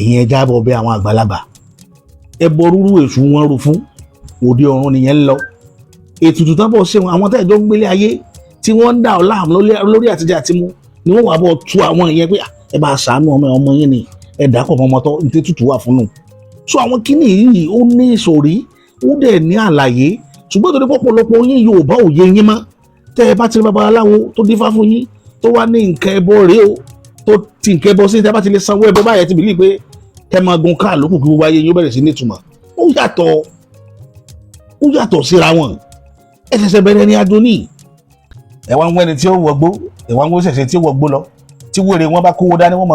ìyẹn ẹja bọ̀ bẹ àwọn àgbàlagbà ẹbọ rúrú èṣù wọn rú fún òde ọ̀run nìyẹn ń lọ ètùtù tán bọ̀ ṣe àwọn tẹ́jọ́ ń gbélé ayé tí wọ́n ń dà ọ́ láàmú lórí àtijẹ àti mú ni wọ́n wà bọ̀ tu àwọn ìyẹn pé ẹ bá ṣàánú ọmọ yín ni ẹ dàpọ̀ mọ́ tó ní tètùtù wà fún nù so àwọn kíní yìí ó ní ìsòrí ó dẹ̀ ní àlàyé ṣùgbọ́n tó ní pọ̀pọ̀lọpọ̀ yín Yorùbá ò yé yín mọ́ tẹ́ ẹ bá ti rí babaláwo tó dífá fún yín tó wá ní nǹkan ẹbọ rèé o tó ti nǹkan ẹbọ sí tẹ́ bá ti lè sanwó ẹbọ báyẹn ti bìlí pé kẹ́ máa gun káà lókùn kí gbogbo ayé yín ó bẹ̀rẹ̀ sí ní ìtumọ̀ ó yàtọ̀ síra wọn ẹ ṣẹ̀ṣẹ̀ bẹ̀rẹ̀ ní adó ní. ẹ wá ń wẹ́ni tí ó wọgbó ẹ wá ń wọ́n ṣẹ̀ṣẹ̀ tí ó wọgbó lọ tí wèrè wọn bá kówó dání wọ́n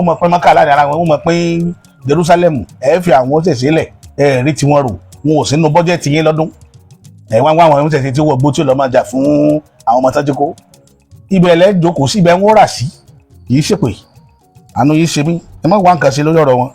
máa pín mọ́kà láàrin ara wọn wọ́n máa pín Jerusalem ẹ fi àwọn ṣẹ̀ṣẹ̀ lẹ̀ ẹ rí tiwọn rò wọn ò sínú bọ́jẹ̀tì yín lọ́dún ẹ wá ń wá àwọn ṣẹ̀ṣẹ̀ tí ó wọgbó tí ó lọ máa jà fún àwọn ọmọ tájíkó ibẹ̀ lẹ́ jókòó sí ibẹ̀ ń wọ́n rà sí kì í ṣèpè àánú yìí ṣe mí ẹ má wá nǹkan ṣe lórí ọ̀rọ̀ wọn